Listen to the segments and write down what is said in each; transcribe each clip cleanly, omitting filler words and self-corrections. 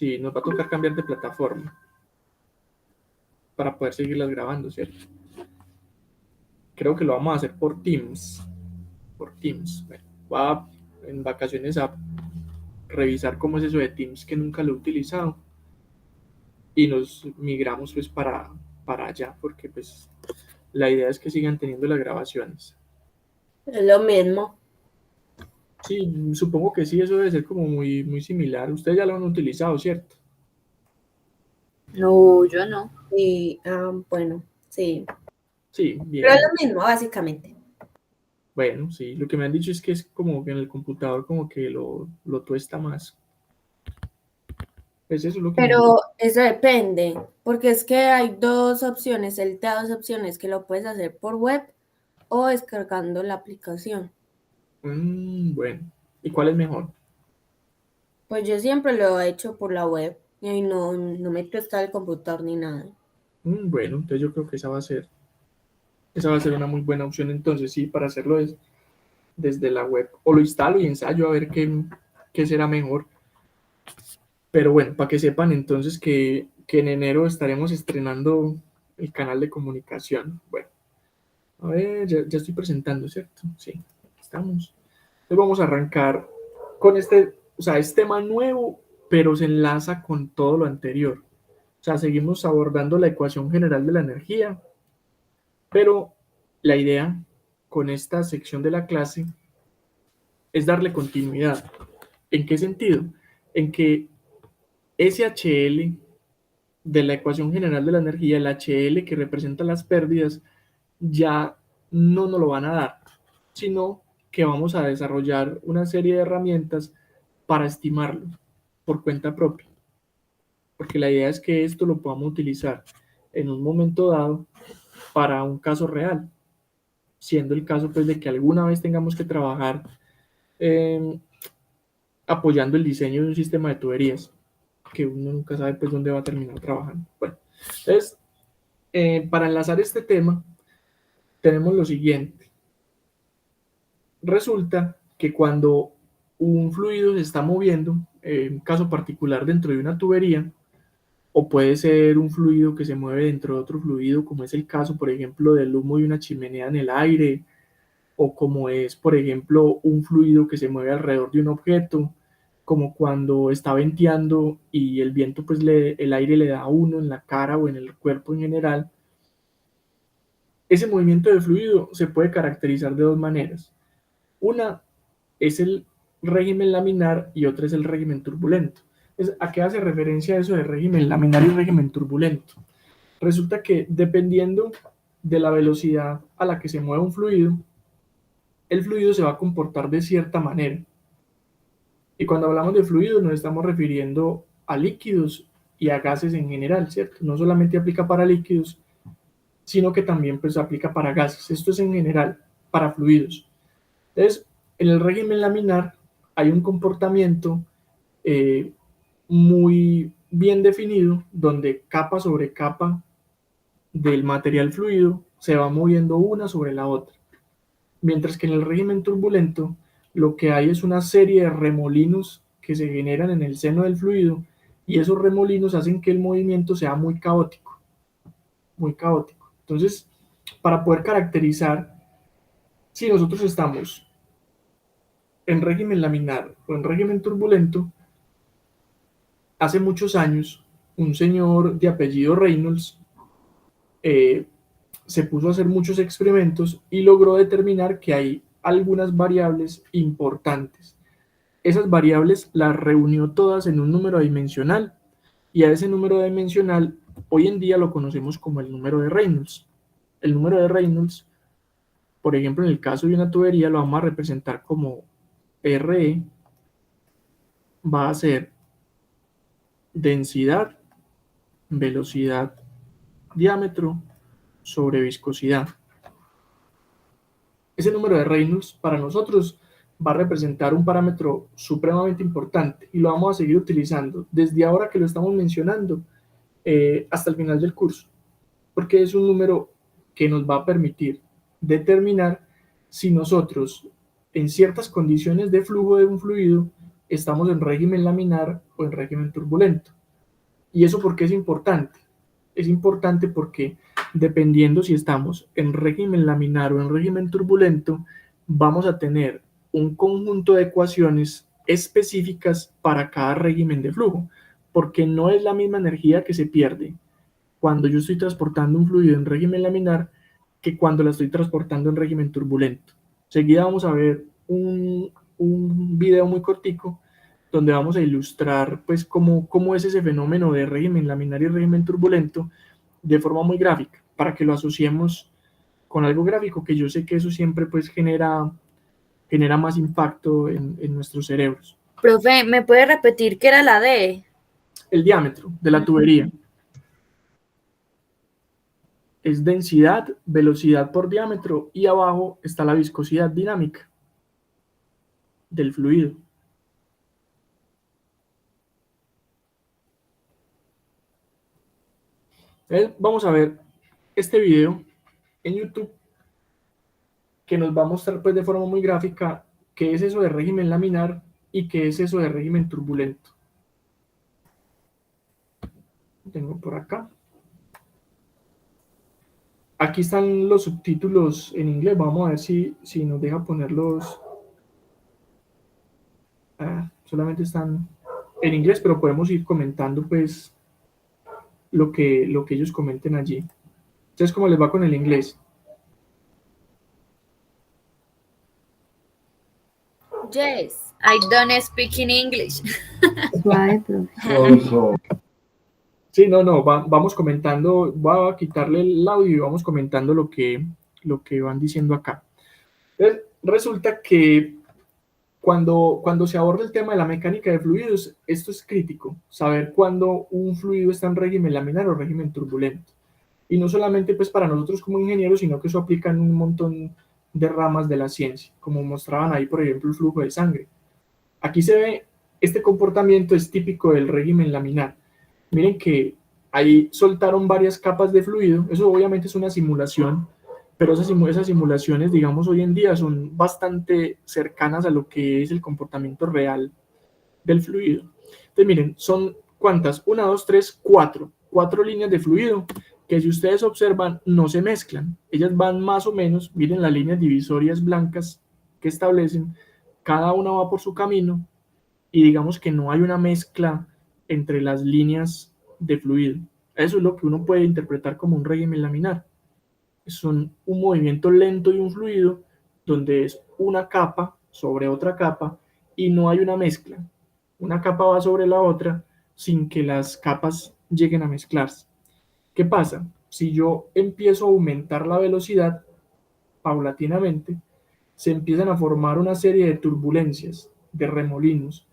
Sí, nos va a tocar cambiar de plataforma para poder seguirlas grabando, ¿cierto? Creo que lo vamos a hacer por Teams. Por Teams. Bueno, en vacaciones a revisar cómo es eso de Teams, que nunca lo he utilizado. Y nos migramos pues para allá, porque pues la idea es que sigan teniendo las grabaciones. Es lo mismo. Sí, supongo que sí, eso debe ser como muy similar. Ustedes ya lo han utilizado, ¿cierto? No, yo no. Y, bueno, sí. Sí, Pero es bien. lo mismo, básicamente. Bueno, sí, lo que me han dicho es que es como que en el computador como que lo tuesta más. Pues eso es lo que me han Pero dicho. eso depende, porque es que hay dos opciones, él te da dos opciones, que lo puedes hacer por web o descargando la aplicación. Bueno, ¿y cuál es mejor? Pues yo siempre lo he hecho por la web y no me está el computador ni nada. Bueno, entonces yo creo que esa va a ser una muy buena opción entonces, sí, para hacerlo desde la web. O lo instalo y ensayo a ver qué será mejor. Pero bueno, para que sepan entonces que en enero estaremos estrenando el canal de comunicación. Bueno, a ver, ya estoy presentando, ¿cierto? Sí, estamos. Entonces vamos a arrancar con este, o sea, es tema nuevo, pero se enlaza con todo lo anterior. O sea, seguimos abordando la ecuación general de la energía, pero la idea con esta sección de la clase es darle continuidad. ¿En qué sentido? En que ese HL de la ecuación general de la energía, el HL que representa las pérdidas, ya no nos lo van a dar, sino que vamos a desarrollar una serie de herramientas para estimarlo por cuenta propia, porque la idea es que esto lo podamos utilizar en un momento dado para un caso real, siendo el caso pues de que alguna vez tengamos que trabajar eh, apoyando el diseño de un sistema de tuberías, que uno nunca sabe pues dónde va a terminar trabajando. Bueno, entonces, para enlazar este tema, tenemos lo siguiente. Resulta que cuando un fluido se está moviendo, en un caso particular dentro de una tubería, o puede ser un fluido que se mueve dentro de otro fluido, como es el caso, por ejemplo, del humo de una chimenea en el aire, o como es, por ejemplo, un fluido que se mueve alrededor de un objeto, como cuando está venteando y el viento, pues el aire le da a uno en la cara o en el cuerpo en general. Ese movimiento de fluido se puede caracterizar de dos maneras. Una es el régimen laminar y otra es el régimen turbulento. ¿A qué hace referencia eso de régimen laminar y régimen turbulento? Resulta que dependiendo de la velocidad a la que se mueve un fluido, el fluido se va a comportar de cierta manera. Y cuando hablamos de fluidos nos estamos refiriendo a líquidos y a gases en general, ¿cierto? No solamente aplica para líquidos, sino que también pues aplica para gases. Esto es en general, para fluidos. Entonces, en el régimen laminar hay un comportamiento eh, muy bien definido donde capa sobre capa del material fluido se va moviendo una sobre la otra. Mientras que en el régimen turbulento lo que hay es una serie de remolinos que se generan en el seno del fluido y esos remolinos hacen que el movimiento sea muy caótico, muy caótico. Entonces, para poder caracterizar si nosotros estamos en régimen laminar o en régimen turbulento, hace muchos años un señor de apellido Reynolds eh, se puso a hacer muchos experimentos y logró determinar que hay algunas variables importantes. Esas variables las reunió todas en un número dimensional y a ese número dimensional hoy en día lo conocemos como el número de Reynolds. El número de Reynolds, por ejemplo, en el caso de una tubería lo vamos a representar como RE, va a ser densidad, velocidad, diámetro sobre viscosidad. Ese número de Reynolds para nosotros va a representar un parámetro supremamente importante y lo vamos a seguir utilizando desde ahora que lo estamos mencionando hasta el final del curso, porque es un número que nos va a permitir determinar si nosotros en ciertas condiciones de flujo de un fluido estamos en régimen laminar o en régimen turbulento. ¿Y eso por qué es importante? Es importante porque dependiendo si estamos en régimen laminar o en régimen turbulento, vamos a tener un conjunto de ecuaciones específicas para cada régimen de flujo, porque no es la misma energía que se pierde cuando yo estoy transportando un fluido en régimen laminar que cuando la estoy transportando en régimen turbulento. Seguida vamos a ver un video muy cortico donde vamos a ilustrar pues cómo es ese fenómeno de régimen laminar y régimen turbulento de forma muy gráfica, para que lo asociemos con algo gráfico, que yo sé que eso siempre pues genera más impacto en nuestros cerebros. Profe, ¿me puede repetir qué era la D? El diámetro de la tubería es densidad, velocidad por diámetro, y abajo está la viscosidad dinámica del fluido. Entonces, vamos a ver este video en YouTube que nos va a mostrar pues de forma muy gráfica qué es eso de régimen laminar y qué es eso de régimen turbulento. Tengo por acá. Aquí están los subtítulos en inglés. Vamos a ver si nos deja ponerlos. Solamente están en inglés, pero podemos ir comentando pues lo que ellos comenten allí. Entonces, ¿cómo les va con el inglés? Yes, I don't speak in English. Suave, profe. Sí, no, vamos comentando, voy a quitarle el audio y vamos comentando lo que van diciendo acá. Entonces, resulta que cuando se aborda el tema de la mecánica de fluidos, esto es crítico, saber cuándo un fluido está en régimen laminar o régimen turbulento. Y no solamente pues para nosotros como ingenieros, sino que eso aplica en un montón de ramas de la ciencia, como mostraban ahí, por ejemplo, el flujo de sangre. Aquí se ve, este comportamiento es típico del régimen laminar. Miren que ahí soltaron varias capas de fluido, eso obviamente es una simulación, pero esas simulaciones, digamos, hoy en día son bastante cercanas a lo que es el comportamiento real del fluido. Entonces, miren, son ¿cuántas? 1, 2, 3, 4. 4 líneas de fluido que si ustedes observan no se mezclan. Ellas van más o menos, miren las líneas divisorias blancas que establecen, cada una va por su camino y digamos que no hay una mezcla entre las líneas de fluido. Eso es lo que uno puede interpretar como un régimen laminar. Son un movimiento lento de un fluido donde es una capa sobre otra capa y no hay una mezcla. Una capa va sobre la otra sin que las capas lleguen a mezclarse. ¿Qué pasa? Si yo empiezo a aumentar la velocidad paulatinamente, se empiezan a formar una serie de turbulencias, de remolinos.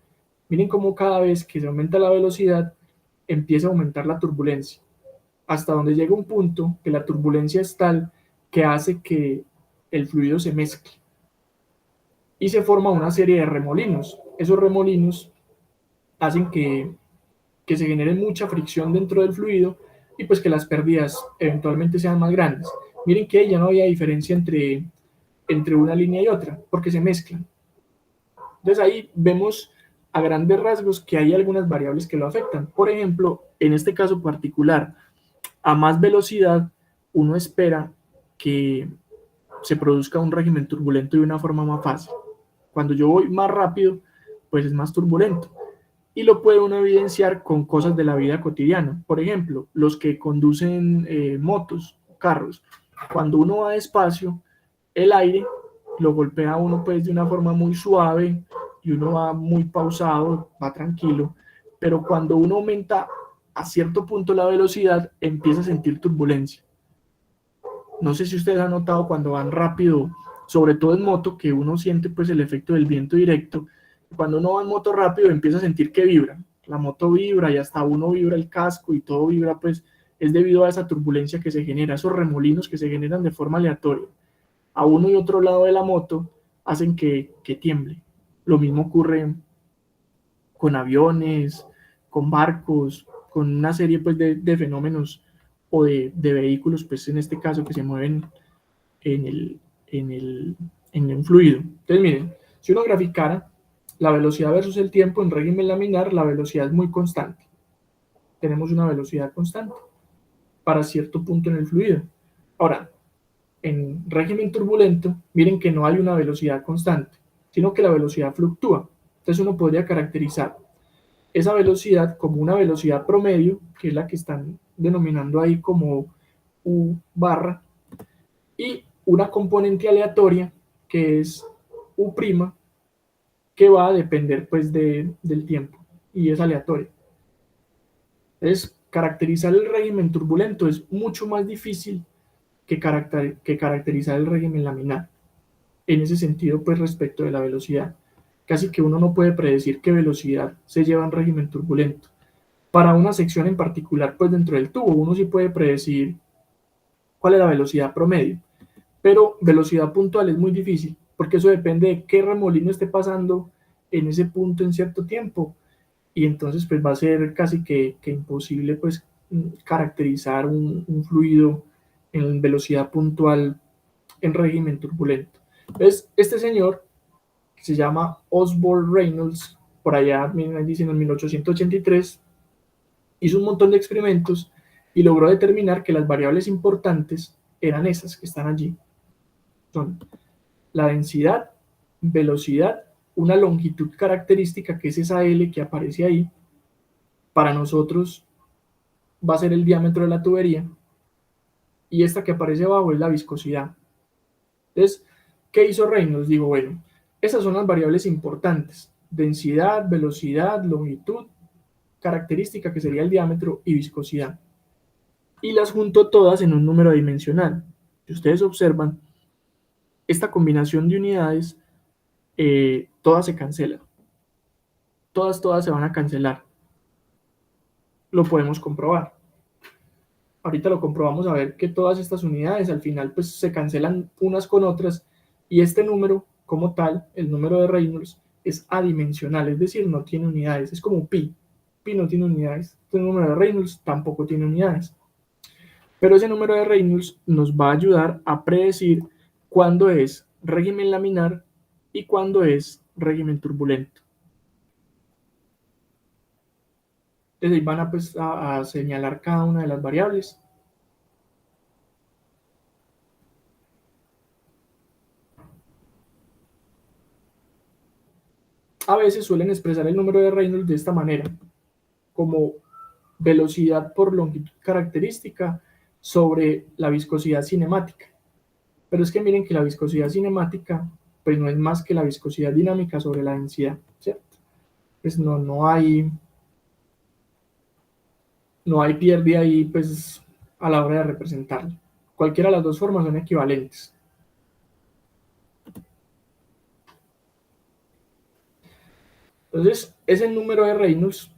Miren cómo cada vez que se aumenta la velocidad, empieza a aumentar la turbulencia, hasta donde llega un punto que la turbulencia es tal que hace que el fluido se mezcle y se forma una serie de remolinos. Esos remolinos hacen que se genere mucha fricción dentro del fluido y pues que las pérdidas eventualmente sean más grandes. Miren que ya no había diferencia entre una línea y otra, porque se mezclan. Entonces ahí vemos a grandes rasgos que hay algunas variables que lo afectan. Por ejemplo, en este caso particular, a más velocidad, uno espera que se produzca un régimen turbulento de una forma más fácil. Cuando yo voy más rápido, pues es más turbulento. Y lo puede uno evidenciar con cosas de la vida cotidiana. Por ejemplo, los que conducen motos, carros. Cuando uno va despacio, el aire lo golpea a uno pues de una forma muy suave y uno va muy pausado, va tranquilo. Pero cuando uno aumenta a cierto punto la velocidad, empieza a sentir turbulencia. No sé si ustedes han notado cuando van rápido, sobre todo en moto, que uno siente pues el efecto del viento directo. Cuando uno va en moto rápido empieza a sentir que vibra. La moto vibra y hasta uno vibra el casco y todo vibra, pues es debido a esa turbulencia que se genera, esos remolinos que se generan de forma aleatoria. A uno y otro lado de la moto hacen que tiemble. Lo mismo ocurre con aviones, con barcos, con una serie pues de fenómenos o de vehículos, pues en este caso que se mueven en un fluido. Entonces miren, si uno graficara la velocidad versus el tiempo, en régimen laminar la velocidad es muy constante. Tenemos una velocidad constante para cierto punto en el fluido. Ahora, en régimen turbulento, miren que no hay una velocidad constante, sino que la velocidad fluctúa. Entonces uno podría caracterizar esa velocidad como una velocidad promedio, que es la que están denominando ahí como U barra, y una componente aleatoria, que es U', que va a depender pues del tiempo, y es aleatoria. Entonces, caracterizar el régimen turbulento es mucho más difícil que caracterizar el régimen laminar. En ese sentido, pues respecto de la velocidad, casi que uno no puede predecir qué velocidad se lleva en régimen turbulento. Para una sección en particular, pues dentro del tubo, uno sí puede predecir cuál es la velocidad promedio, pero velocidad puntual es muy difícil, porque eso depende de qué remolino esté pasando en ese punto en cierto tiempo, y entonces pues va a ser casi que imposible pues caracterizar un fluido en velocidad puntual en régimen turbulento. Entonces, este señor, que se llama Osborne Reynolds, por allá, dicen en 1883, hizo un montón de experimentos y logró determinar que las variables importantes eran esas que están allí. Son la densidad, velocidad, una longitud característica, que es esa L que aparece ahí. Para nosotros va a ser el diámetro de la tubería. Y esta que aparece abajo es la viscosidad. Entonces, ¿qué hizo Reynolds? Digo, bueno, esas son las variables importantes: densidad, velocidad, longitud, característica, que sería el diámetro, y viscosidad. Y las junto todas en un número dimensional. Si ustedes observan, esta combinación de unidades, todas se cancelan. Todas se van a cancelar. Lo podemos comprobar. Ahorita lo comprobamos a ver que todas estas unidades al final pues se cancelan unas con otras, y este número como tal, el número de Reynolds, es adimensional, es decir, no tiene unidades. Es como pi. Pi no tiene unidades. El número de Reynolds tampoco tiene unidades. Pero ese número de Reynolds nos va a ayudar a predecir cuándo es régimen laminar y cuándo es régimen turbulento. Entonces ahí van pues, a señalar cada una de las variables. A veces suelen expresar el número de Reynolds de esta manera, como velocidad por longitud característica sobre la viscosidad cinemática. Pero es que miren que la viscosidad cinemática pues no es más que la viscosidad dinámica sobre la densidad, ¿cierto? Pues no hay pierde ahí pues a la hora de representarlo. Cualquiera de las dos formas son equivalentes. Entonces, ese número de Reynolds,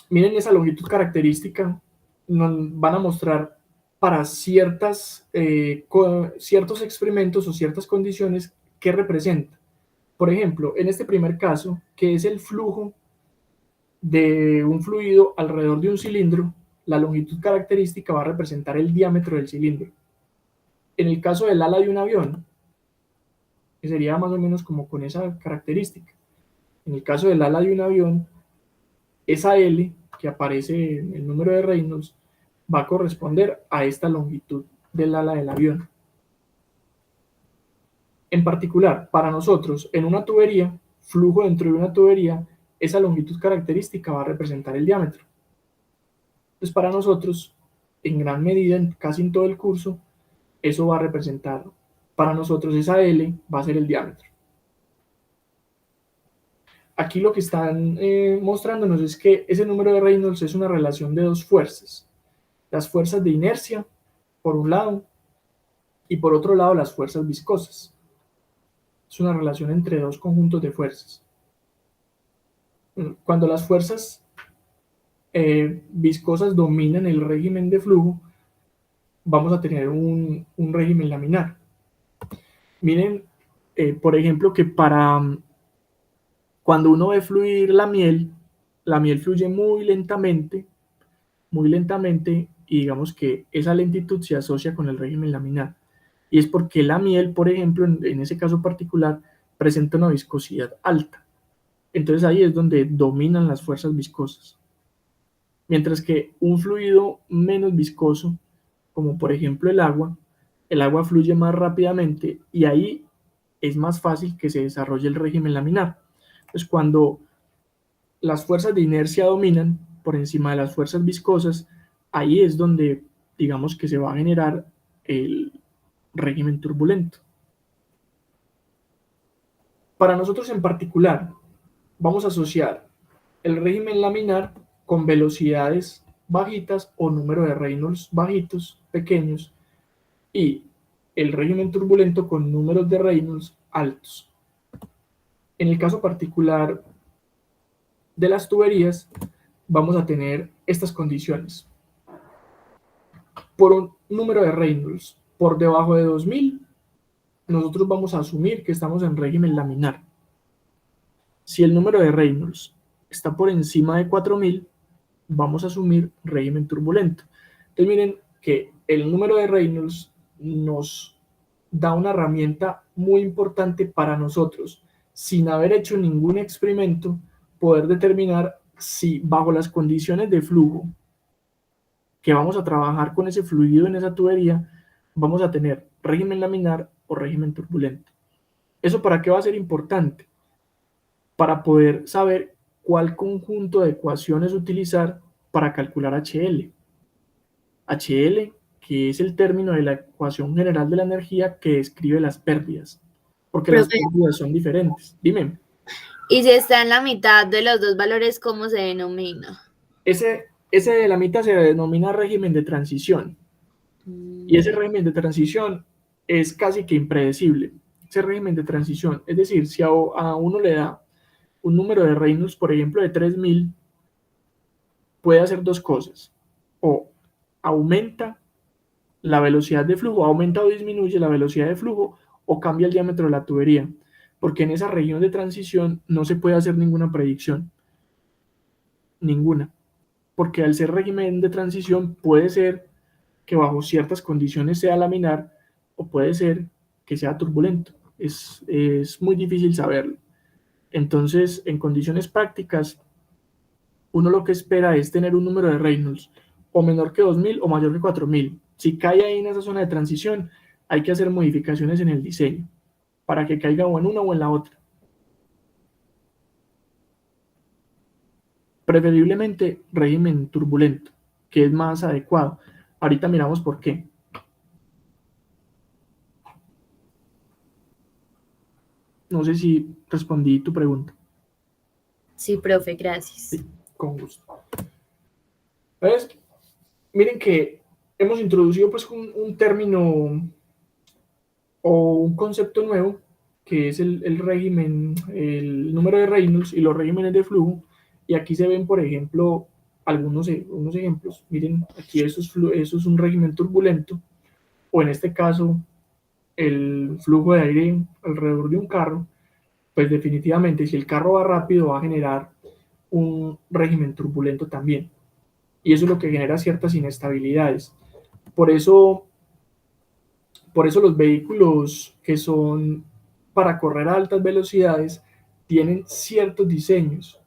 miren esa longitud característica, nos van a mostrar para ciertos experimentos o ciertas condiciones qué representa. Por ejemplo, en este primer caso, que es el flujo de un fluido alrededor de un cilindro, la longitud característica va a representar el diámetro del cilindro. En el caso del ala de un avión, que sería más o menos como con esa característica. En el caso del ala de un avión, esa L que aparece en el número de Reynolds va a corresponder a esta longitud del ala del avión. En particular, para nosotros, en una tubería, flujo dentro de una tubería, esa longitud característica va a representar el diámetro. Entonces, para nosotros, en gran medida, casi en todo el curso, eso va a representar, para nosotros esa L va a ser el diámetro. Aquí lo que están mostrándonos es que ese número de Reynolds es una relación de dos fuerzas. Las fuerzas de inercia, por un lado, y por otro lado las fuerzas viscosas. Es una relación entre dos conjuntos de fuerzas. Cuando las fuerzas viscosas dominan el régimen de flujo, vamos a tener un régimen laminar. Miren, por ejemplo, que cuando uno ve fluir la miel fluye muy lentamente, y digamos que esa lentitud se asocia con el régimen laminar. Y es porque la miel, por ejemplo, en ese caso particular, presenta una viscosidad alta. Entonces ahí es donde dominan las fuerzas viscosas. Mientras que un fluido menos viscoso, como por ejemplo el agua fluye más rápidamente y ahí es más fácil que se desarrolle el régimen laminar. Pues cuando las fuerzas de inercia dominan por encima de las fuerzas viscosas, ahí es donde digamos que se va a generar el régimen turbulento. Para nosotros en particular, vamos a asociar el régimen laminar con velocidades bajitas o número de Reynolds bajitos, pequeños, y el régimen turbulento con números de Reynolds altos. En el caso particular de las tuberías, vamos a tener estas condiciones. Por un número de Reynolds por debajo de 2000, nosotros vamos a asumir que estamos en régimen laminar. Si el número de Reynolds está por encima de 4000, vamos a asumir régimen turbulento. Entonces miren que el número de Reynolds nos da una herramienta muy importante para nosotros, sin haber hecho ningún experimento, poder determinar si bajo las condiciones de flujo que vamos a trabajar con ese fluido en esa tubería, vamos a tener régimen laminar o régimen turbulento. ¿Eso para qué va a ser importante? Para poder saber cuál conjunto de ecuaciones utilizar para calcular HL. HL, que es el término de la ecuación general de la energía que describe las pérdidas, porque las Profe, pérdidas son diferentes. Dime, y si está en la mitad de los dos valores, ¿cómo se denomina? ese de la mitad se denomina régimen de transición, y ese régimen de transición es casi que impredecible. Ese régimen de transición, es decir, si a uno le da un número de Reynolds, por ejemplo, de 3000, puede hacer dos cosas: o aumenta la velocidad de flujo, aumenta o disminuye la velocidad de flujo, o cambia el diámetro de la tubería, porque en esa región de transición no se puede hacer ninguna predicción, ninguna, porque al ser régimen de transición puede ser que bajo ciertas condiciones sea laminar o puede ser que sea turbulento, es muy difícil saberlo. Entonces, en condiciones prácticas, uno lo que espera es tener un número de Reynolds o menor que 2000 o mayor que 4000. Si cae ahí en esa zona de transición, hay que hacer modificaciones en el diseño para que caiga o en una o en la otra. Preferiblemente régimen turbulento, que es más adecuado. Ahorita miramos por qué. No sé si respondí tu pregunta. Sí, profe, gracias. Sí, con gusto. Entonces, miren que hemos introducido pues un término o un concepto nuevo, que es el régimen, el número de Reynolds y los regímenes de flujo. Y aquí se ven, por ejemplo, unos ejemplos. Miren, aquí eso es un régimen turbulento, o en este caso, el flujo de aire alrededor de un carro. Pues definitivamente, si el carro va rápido, va a generar un régimen turbulento también. Y eso es lo que genera ciertas inestabilidades. Por eso los vehículos que son para correr a altas velocidades tienen ciertos diseños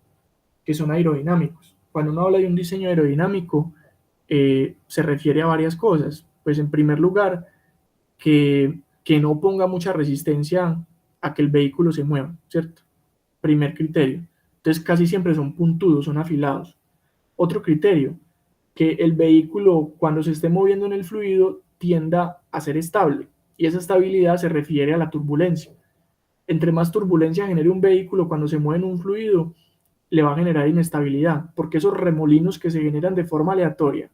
que son aerodinámicos. Cuando uno habla de un diseño aerodinámico, se refiere a varias cosas. Pues en primer lugar, que no ponga mucha resistencia a que el vehículo se mueva, ¿cierto? Primer criterio. Entonces casi siempre son puntudos, son afilados. Otro criterio, que el vehículo cuando se esté moviendo en el fluido tienda a ser estable, y esa estabilidad se refiere a la turbulencia. Entre más turbulencia genere un vehículo cuando se mueve en un fluido, le va a generar inestabilidad, porque esos remolinos que se generan de forma aleatoria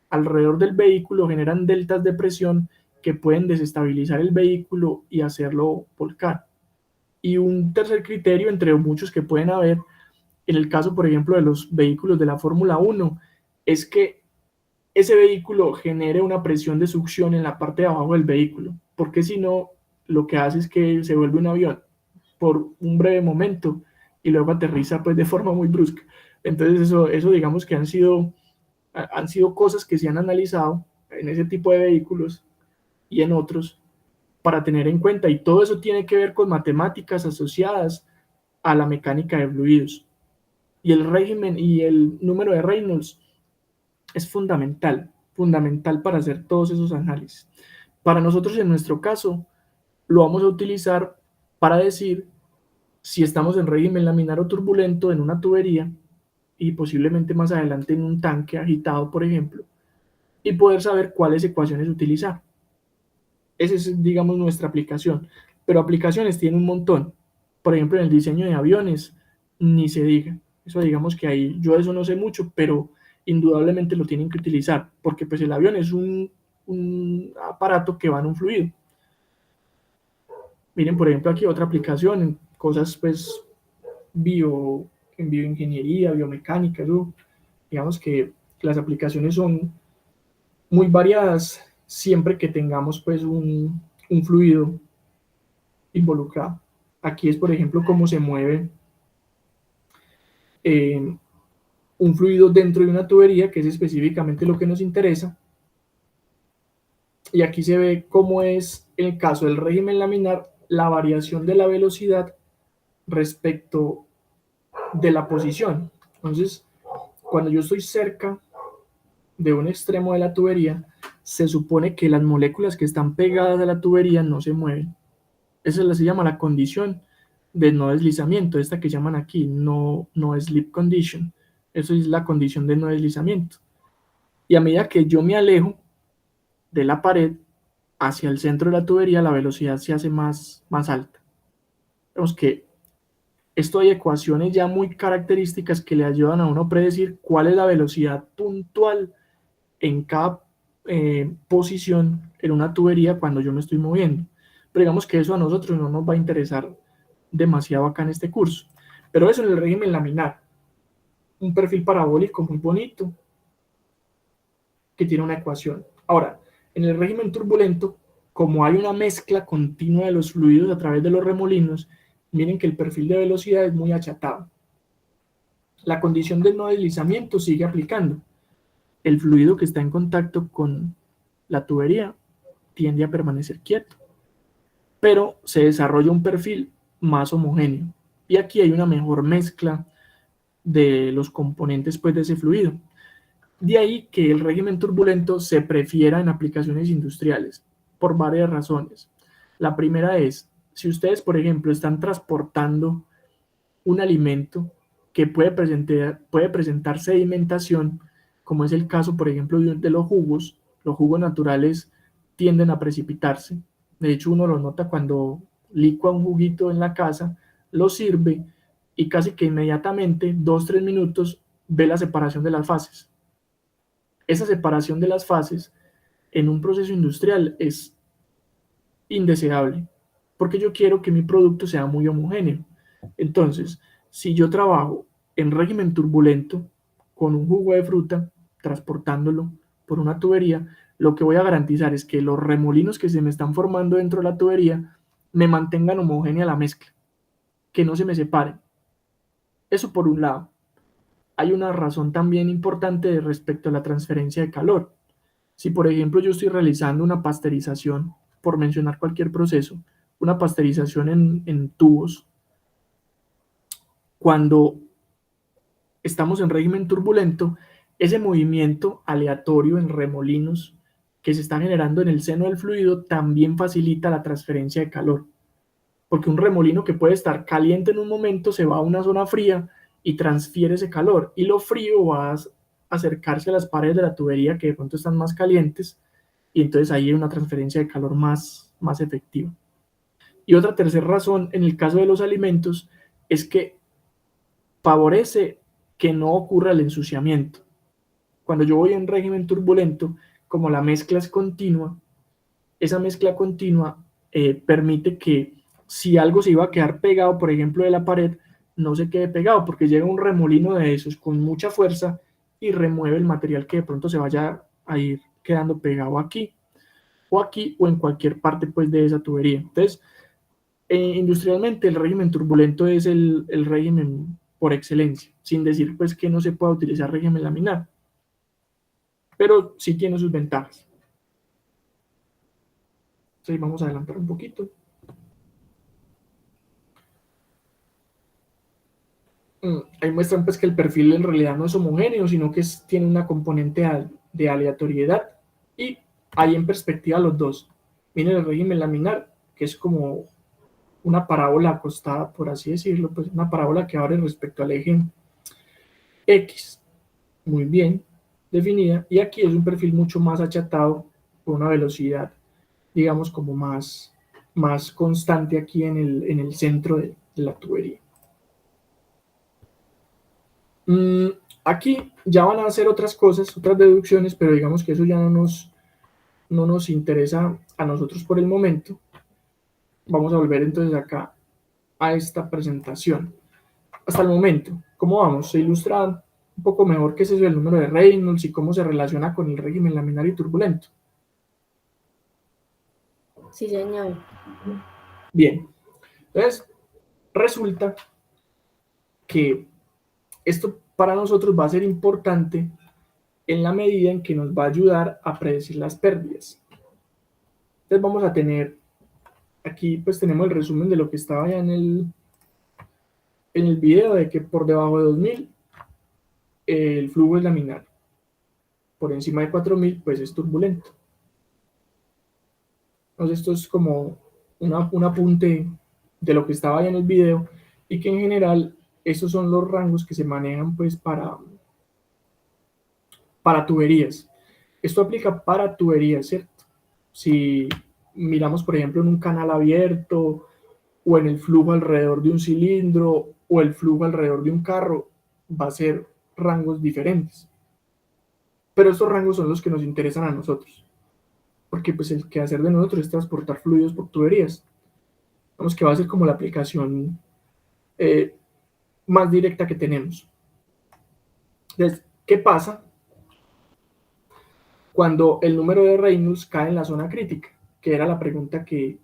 alrededor del vehículo generan deltas de presión que pueden desestabilizar el vehículo y hacerlo volcar. Y un tercer criterio, entre muchos que pueden haber, en el caso, por ejemplo, de los vehículos de la Fórmula 1, es que ese vehículo genere una presión de succión en la parte de abajo del vehículo, porque si no, lo que hace es que se vuelve un avión por un breve momento y luego aterriza pues de forma muy brusca. Entonces eso digamos que han sido cosas que se han analizado en ese tipo de vehículos y en otros para tener en cuenta, y todo eso tiene que ver con matemáticas asociadas a la mecánica de fluidos. Y el régimen y el número de Reynolds es fundamental para hacer todos esos análisis. Para nosotros, en nuestro caso, lo vamos a utilizar para decir si estamos en régimen laminar o turbulento en una tubería y posiblemente más adelante en un tanque agitado, por ejemplo, y poder saber cuáles ecuaciones utilizar. Esa es, digamos, nuestra aplicación. Pero aplicaciones tiene un montón. Por ejemplo, en el diseño de aviones, ni se diga. Eso digamos que ahí, yo eso no sé mucho, pero indudablemente lo tienen que utilizar, porque pues el avión es un aparato que va en un fluido. Miren, por ejemplo, aquí otra aplicación, en cosas pues en bioingeniería, biomecánica, eso, digamos que las aplicaciones son muy variadas siempre que tengamos pues un fluido involucrado. Aquí es, por ejemplo, cómo se mueve eh, un fluido dentro de una tubería, que es específicamente lo que nos interesa. Y aquí se ve cómo es, en el caso del régimen laminar, la variación de la velocidad respecto de la posición. Entonces, cuando yo estoy cerca de un extremo de la tubería, se supone que las moléculas que están pegadas a la tubería no se mueven. Esa se llama la condición de no deslizamiento, esta que llaman aquí, no slip condition. Eso es la condición de no deslizamiento. Y a medida que yo me alejo de la pared hacia el centro de la tubería, la velocidad se hace más alta. Vemos que esto hay ecuaciones ya muy características que le ayudan a uno a predecir cuál es la velocidad puntual en cada posición en una tubería cuando yo me estoy moviendo. Pero digamos que eso a nosotros no nos va a interesar demasiado acá en este curso. Pero eso en el régimen laminar. Un perfil parabólico muy bonito que tiene una ecuación. Ahora, en el régimen turbulento, como hay una mezcla continua de los fluidos a través de los remolinos, miren que el perfil de velocidad es muy achatado. La condición de no deslizamiento sigue aplicando. El fluido que está en contacto con la tubería tiende a permanecer quieto, pero se desarrolla un perfil más homogéneo. Y aquí hay una mejor mezcla de los componentes pues, de ese fluido. De ahí que el régimen turbulento se prefiera en aplicaciones industriales, por varias razones. La primera es, si ustedes, por ejemplo, están transportando un alimento que puede presentar sedimentación, como es el caso, por ejemplo, de los jugos naturales tienden a precipitarse. De hecho, uno lo nota cuando licua un juguito en la casa, lo sirve y casi que inmediatamente, 2-3 minutos, ve la separación de las fases. Esa separación de las fases en un proceso industrial es indeseable, porque yo quiero que mi producto sea muy homogéneo. Entonces, si yo trabajo en régimen turbulento con un jugo de fruta, transportándolo por una tubería, lo que voy a garantizar es que los remolinos que se me están formando dentro de la tubería me mantengan homogénea la mezcla, que no se me separen. Eso por un lado. Hay una razón también importante respecto a la transferencia de calor. Si, por ejemplo, yo estoy realizando una pasteurización, por mencionar cualquier proceso, una pasteurización en tubos, cuando estamos en régimen turbulento, ese movimiento aleatorio en remolinos que se está generando en el seno del fluido también facilita la transferencia de calor. Porque un remolino que puede estar caliente en un momento se va a una zona fría y transfiere ese calor. Y lo frío va a acercarse a las paredes de la tubería que de pronto están más calientes y entonces ahí hay una transferencia de calor más efectiva. Y otra tercera razón en el caso de los alimentos es que favorece que no ocurra el ensuciamiento. Cuando yo voy en régimen turbulento, como la mezcla es continua, esa mezcla continua permite que si algo se iba a quedar pegado, por ejemplo, de la pared, no se quede pegado, porque llega un remolino de esos con mucha fuerza y remueve el material que de pronto se vaya a ir quedando pegado aquí o en cualquier parte pues de esa tubería. Entonces, industrialmente el régimen turbulento es el régimen por excelencia, sin decir pues que no se pueda utilizar régimen laminar, pero sí tiene sus ventajas. Entonces vamos a adelantar un poquito. Ahí muestran pues que el perfil en realidad no es homogéneo, sino que tiene una componente de aleatoriedad, y ahí en perspectiva los dos. Miren el régimen laminar, que es como una parábola acostada, por así decirlo, pues una parábola que abre respecto al eje X, muy bien definida, y aquí es un perfil mucho más achatado, con una velocidad, digamos, como más constante aquí en el centro de la tubería. Aquí ya van a hacer otras cosas, otras deducciones, pero digamos que eso ya no nos interesa a nosotros por el momento. Vamos a volver entonces acá a esta presentación. Hasta el momento, ¿cómo vamos? Se ilustra un poco mejor qué es eso del número de Reynolds y cómo se relaciona con el régimen laminar y turbulento. Sí, señor. Bien, entonces resulta que esto para nosotros va a ser importante en la medida en que nos va a ayudar a predecir las pérdidas. Entonces vamos a tener, aquí pues tenemos el resumen de lo que estaba ya en el video, de que por debajo de 2000 el flujo es laminar, por encima de 4000 pues es turbulento. Entonces esto es como un apunte de lo que estaba ya en el video, y que en general esos son los rangos que se manejan pues para tuberías. Esto aplica para tuberías, ¿cierto? Si miramos, por ejemplo, en un canal abierto, o en el flujo alrededor de un cilindro, o el flujo alrededor de un carro, va a ser rangos diferentes. Pero estos rangos son los que nos interesan a nosotros, porque pues el quehacer de nosotros es transportar fluidos por tuberías. Vamos, que va a ser como la aplicación eh, más directa que tenemos. Entonces, ¿qué pasa cuando el número de Reynolds cae en la zona crítica? Que era la pregunta que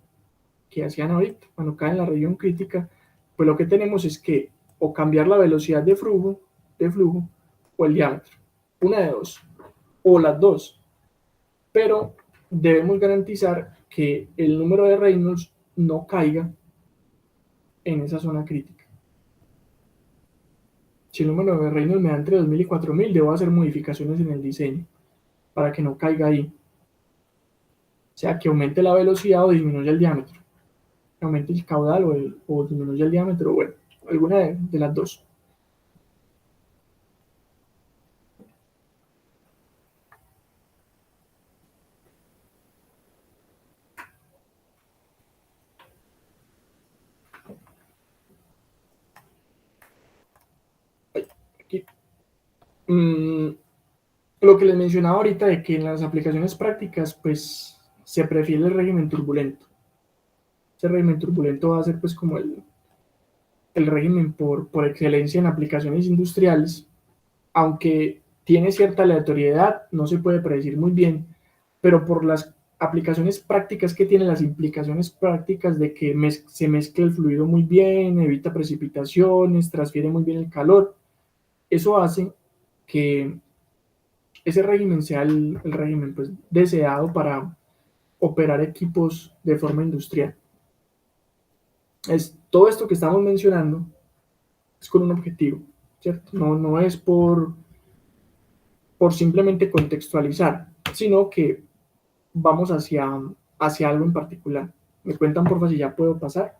hacían ahorita. Cuando cae en la región crítica, pues lo que tenemos es que o cambiar la velocidad de flujo o el diámetro. Una de dos, o las dos. Pero debemos garantizar que el número de Reynolds no caiga en esa zona crítica. Si el número de Reynolds me da entre 2000 y 4000, debo hacer modificaciones en el diseño para que no caiga ahí. O sea, que aumente la velocidad o disminuya el diámetro. Que aumente el caudal o disminuya el diámetro, bueno, alguna de las dos. Aquí. Lo que les mencionaba ahorita, de que en las aplicaciones prácticas pues se prefiere el régimen turbulento. Ese régimen turbulento va a ser pues como el régimen por excelencia en aplicaciones industriales, aunque tiene cierta aleatoriedad, no se puede predecir muy bien, pero por las aplicaciones prácticas que tiene, las implicaciones prácticas de que se mezcla el fluido muy bien, evita precipitaciones, transfiere muy bien el calor, eso hace que ese régimen sea el régimen pues, deseado para operar equipos de forma industrial. Todo esto que estamos mencionando es con un objetivo, ¿cierto? No es por simplemente contextualizar, sino que vamos hacia algo en particular. ¿Me cuentan, por favor, si ya puedo pasar?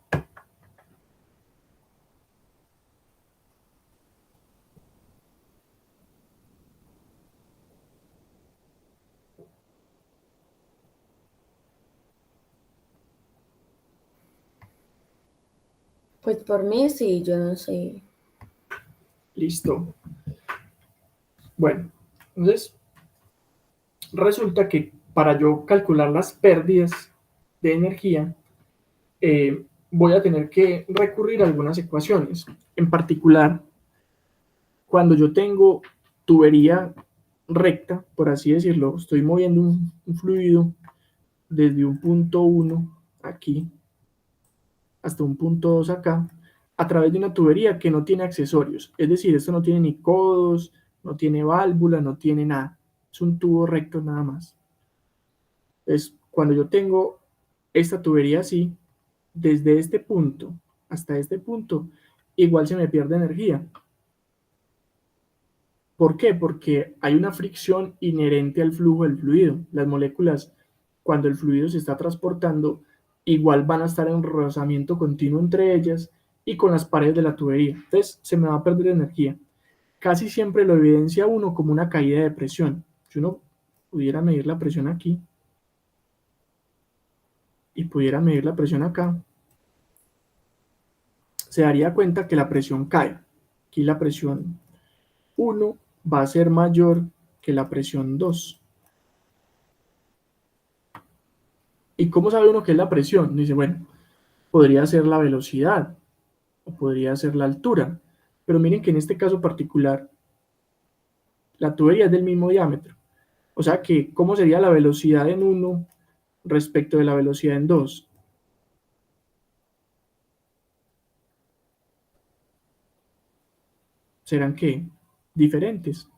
Pues por mí sí, yo no sé. Listo. Bueno, entonces resulta que para yo calcular las pérdidas de energía, voy a tener que recurrir a algunas ecuaciones. En particular, cuando yo tengo tubería recta, por así decirlo, estoy moviendo un fluido desde un punto 1 aquí hasta un punto 2 acá, a través de una tubería que no tiene accesorios. Es decir, esto no tiene ni codos, no tiene válvula, no tiene nada. Es un tubo recto nada más. Entonces, cuando yo tengo esta tubería así, desde este punto hasta este punto, igual se me pierde energía. ¿Por qué? Porque hay una fricción inherente al flujo del fluido. Las moléculas, cuando el fluido se está transportando, igual van a estar en rozamiento continuo entre ellas y con las paredes de la tubería. Entonces, se me va a perder energía. Casi siempre lo evidencia uno como una caída de presión. Si uno pudiera medir la presión aquí y pudiera medir la presión acá, se daría cuenta que la presión cae. Aquí la presión 1 va a ser mayor que la presión 2. ¿Y cómo sabe uno qué es la presión? Dice, bueno, podría ser la velocidad o podría ser la altura. Pero miren que en este caso particular, la tubería es del mismo diámetro. O sea que, ¿cómo sería la velocidad en 1 respecto de la velocidad en 2? ¿Serán qué? Diferentes,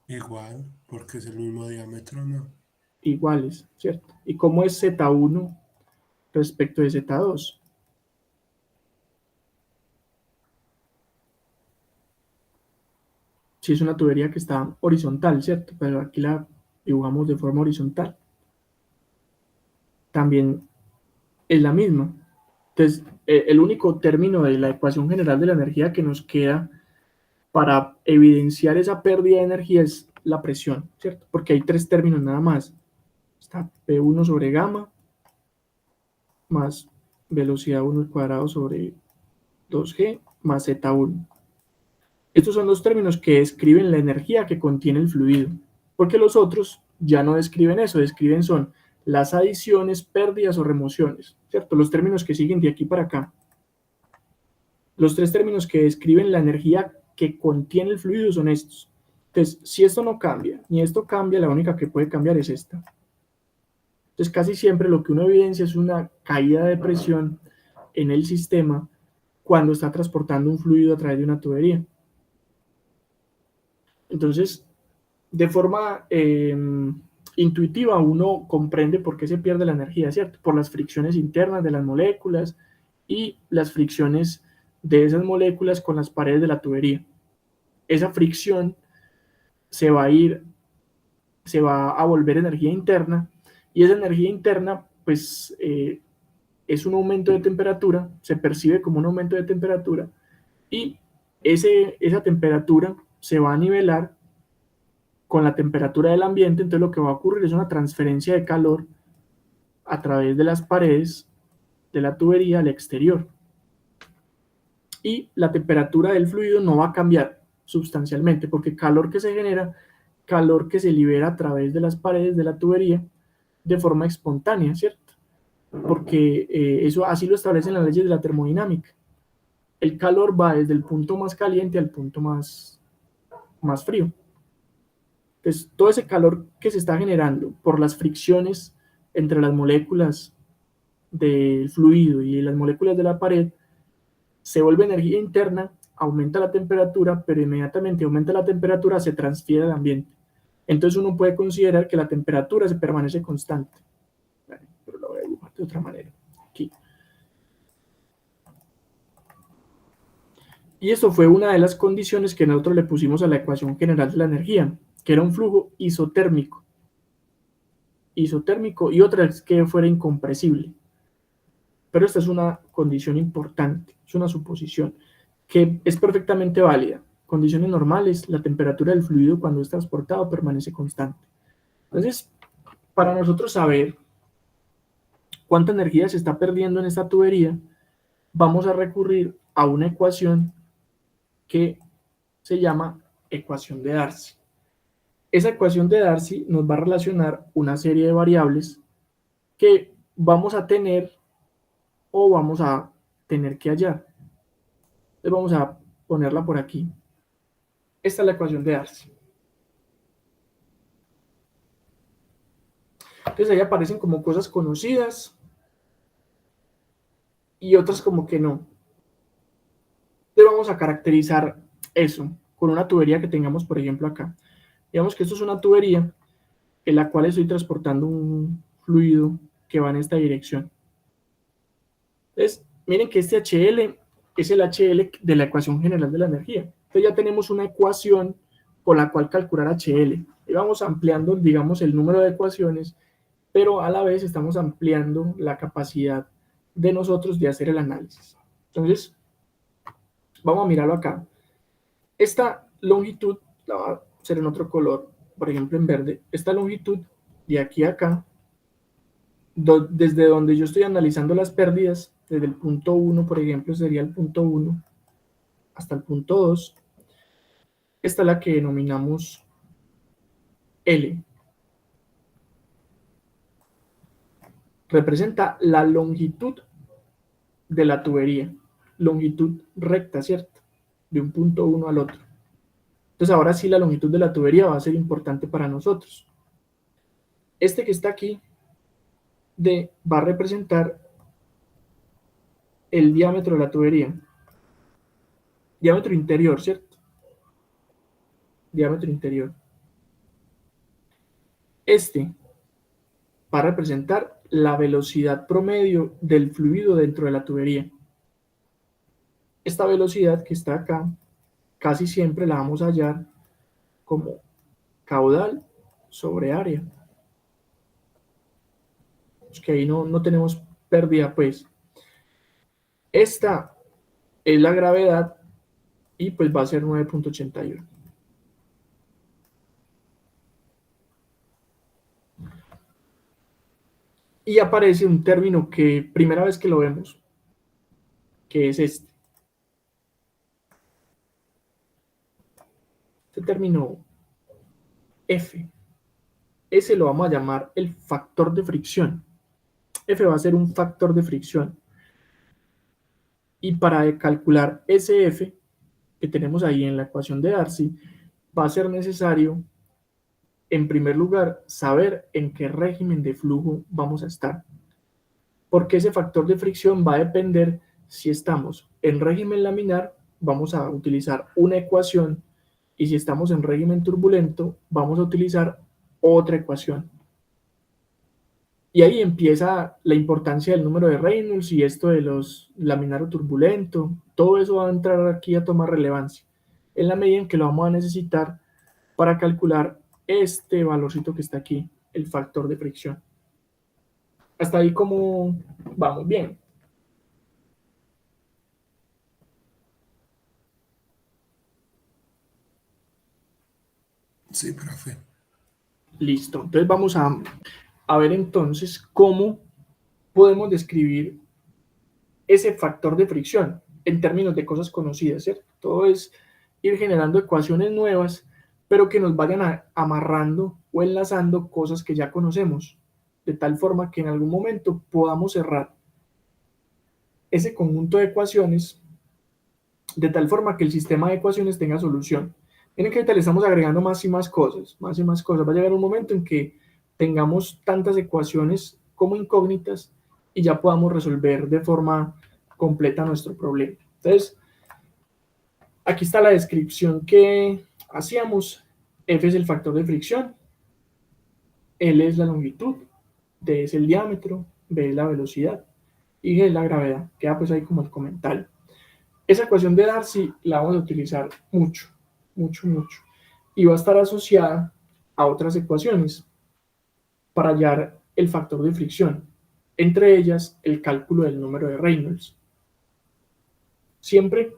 Igual, porque es el mismo diámetro, ¿no? iguales, ¿cierto? ¿Y cómo es Z1 respecto de Z2? Si es una tubería que está horizontal, ¿cierto? Pero aquí la dibujamos de forma horizontal. También es la misma. Entonces, el único término de la ecuación general de la energía que nos queda para evidenciar esa pérdida de energía es la presión, ¿cierto? Porque hay tres términos nada más. Está P1 sobre gamma más velocidad 1 al cuadrado sobre 2G más Z1. Estos son los términos que describen la energía que contiene el fluido, porque los otros ya no describen eso, describen son las adiciones, pérdidas o remociones, ¿cierto? Los términos que siguen de aquí para acá. Los tres términos que describen la energía que contiene el fluido son estos. Entonces, si esto no cambia, ni esto cambia, la única que puede cambiar es esta. Entonces, casi siempre lo que uno evidencia es una caída de presión en el sistema cuando está transportando un fluido a través de una tubería. Entonces, de forma intuitiva uno comprende por qué se pierde la energía, ¿cierto? Por las fricciones internas de las moléculas y las fricciones de esas moléculas con las paredes de la tubería. Esa fricción se va a volver energía interna y esa energía interna pues es un aumento de temperatura, se percibe como un aumento de temperatura y esa temperatura se va a nivelar con la temperatura del ambiente. Entonces lo que va a ocurrir es una transferencia de calor a través de las paredes de la tubería al exterior. Y la temperatura del fluido no va a cambiar sustancialmente, porque calor que se genera, calor que se libera a través de las paredes de la tubería de forma espontánea, ¿cierto? Porque eso así lo establecen las leyes de la termodinámica. El calor va desde el punto más caliente al punto más frío. Entonces, todo ese calor que se está generando por las fricciones entre las moléculas del fluido y las moléculas de la pared se vuelve energía interna, aumenta la temperatura, pero inmediatamente aumenta la temperatura, se transfiere al ambiente. Entonces uno puede considerar que la temperatura se permanece constante. Pero lo voy a dibujar de otra manera. Aquí. Y esto fue una de las condiciones que nosotros le pusimos a la ecuación general de la energía, que era un flujo isotérmico. Isotérmico y otra es que fuera incompresible. Pero esta es una condición importante, es una suposición que es perfectamente válida. Condiciones normales, la temperatura del fluido cuando es transportado permanece constante. Entonces, para nosotros saber cuánta energía se está perdiendo en esta tubería, vamos a recurrir a una ecuación que se llama ecuación de Darcy. Esa ecuación de Darcy nos va a relacionar una serie de variables que vamos a tener o vamos a tener que hallar. Entonces vamos a ponerla por aquí. Esta es la ecuación de Darcy. Entonces ahí aparecen como cosas conocidas y otras como que no. Entonces vamos a caracterizar eso con una tubería que tengamos, por ejemplo, acá. Digamos que esto es una tubería en la cual estoy transportando un fluido que va en esta dirección. Entonces, miren que este HL es el HL de la ecuación general de la energía. Entonces ya tenemos una ecuación con la cual calcular HL. Y vamos ampliando, digamos, el número de ecuaciones, pero a la vez estamos ampliando la capacidad de nosotros de hacer el análisis. Entonces, vamos a mirarlo acá. Esta longitud la va a hacer en otro color, por ejemplo en verde. Esta longitud de aquí a acá, desde donde yo estoy analizando las pérdidas, desde el punto 1, por ejemplo, sería el punto 1 hasta el punto 2. Esta es la que denominamos L. Representa la longitud de la tubería, longitud recta, ¿cierto? De un punto 1 al otro. Entonces ahora sí la longitud de la tubería va a ser importante para nosotros. Este que está aquí va a representar el diámetro de la tubería. Diámetro interior, ¿cierto? Diámetro interior. Este va a representar la velocidad promedio del fluido dentro de la tubería. Esta velocidad que está acá, casi siempre la vamos a hallar como caudal sobre área. Es que ahí no tenemos pérdida, pues. Esta es la gravedad y pues va a ser 9.81. Y aparece un término que primera vez que lo vemos, que es este. Este término F. Ese lo vamos a llamar el factor de fricción. F va a ser un factor de fricción. Y para calcular ese F que tenemos ahí en la ecuación de Darcy, va a ser necesario, en primer lugar, saber en qué régimen de flujo vamos a estar. Porque ese factor de fricción va a depender si estamos en régimen laminar, vamos a utilizar una ecuación, y si estamos en régimen turbulento, vamos a utilizar otra ecuación. Y ahí empieza la importancia del número de Reynolds y esto de los laminar o turbulento. Todo eso va a entrar aquí a tomar relevancia en la medida en que lo vamos a necesitar para calcular este valorcito que está aquí, el factor de fricción. Hasta ahí como vamos bien. Sí, profe. Listo. Entonces vamos a ver entonces cómo podemos describir ese factor de fricción en términos de cosas conocidas, ¿cierto? Todo es ir generando ecuaciones nuevas, pero que nos vayan amarrando o enlazando cosas que ya conocemos, de tal forma que en algún momento podamos cerrar ese conjunto de ecuaciones, de tal forma que el sistema de ecuaciones tenga solución. Miren que ahorita le estamos agregando más y más cosas, más y más cosas. Va a llegar un momento en que tengamos tantas ecuaciones como incógnitas y ya podamos resolver de forma completa nuestro problema. Entonces, aquí está la descripción que hacíamos. F es el factor de fricción, L es la longitud, D es el diámetro, B es la velocidad y G es la gravedad. Queda pues ahí como el comentario. Esa ecuación de Darcy la vamos a utilizar mucho, mucho, mucho. Y va a estar asociada a otras ecuaciones para hallar el factor de fricción, entre ellas el cálculo del número de Reynolds. Siempre,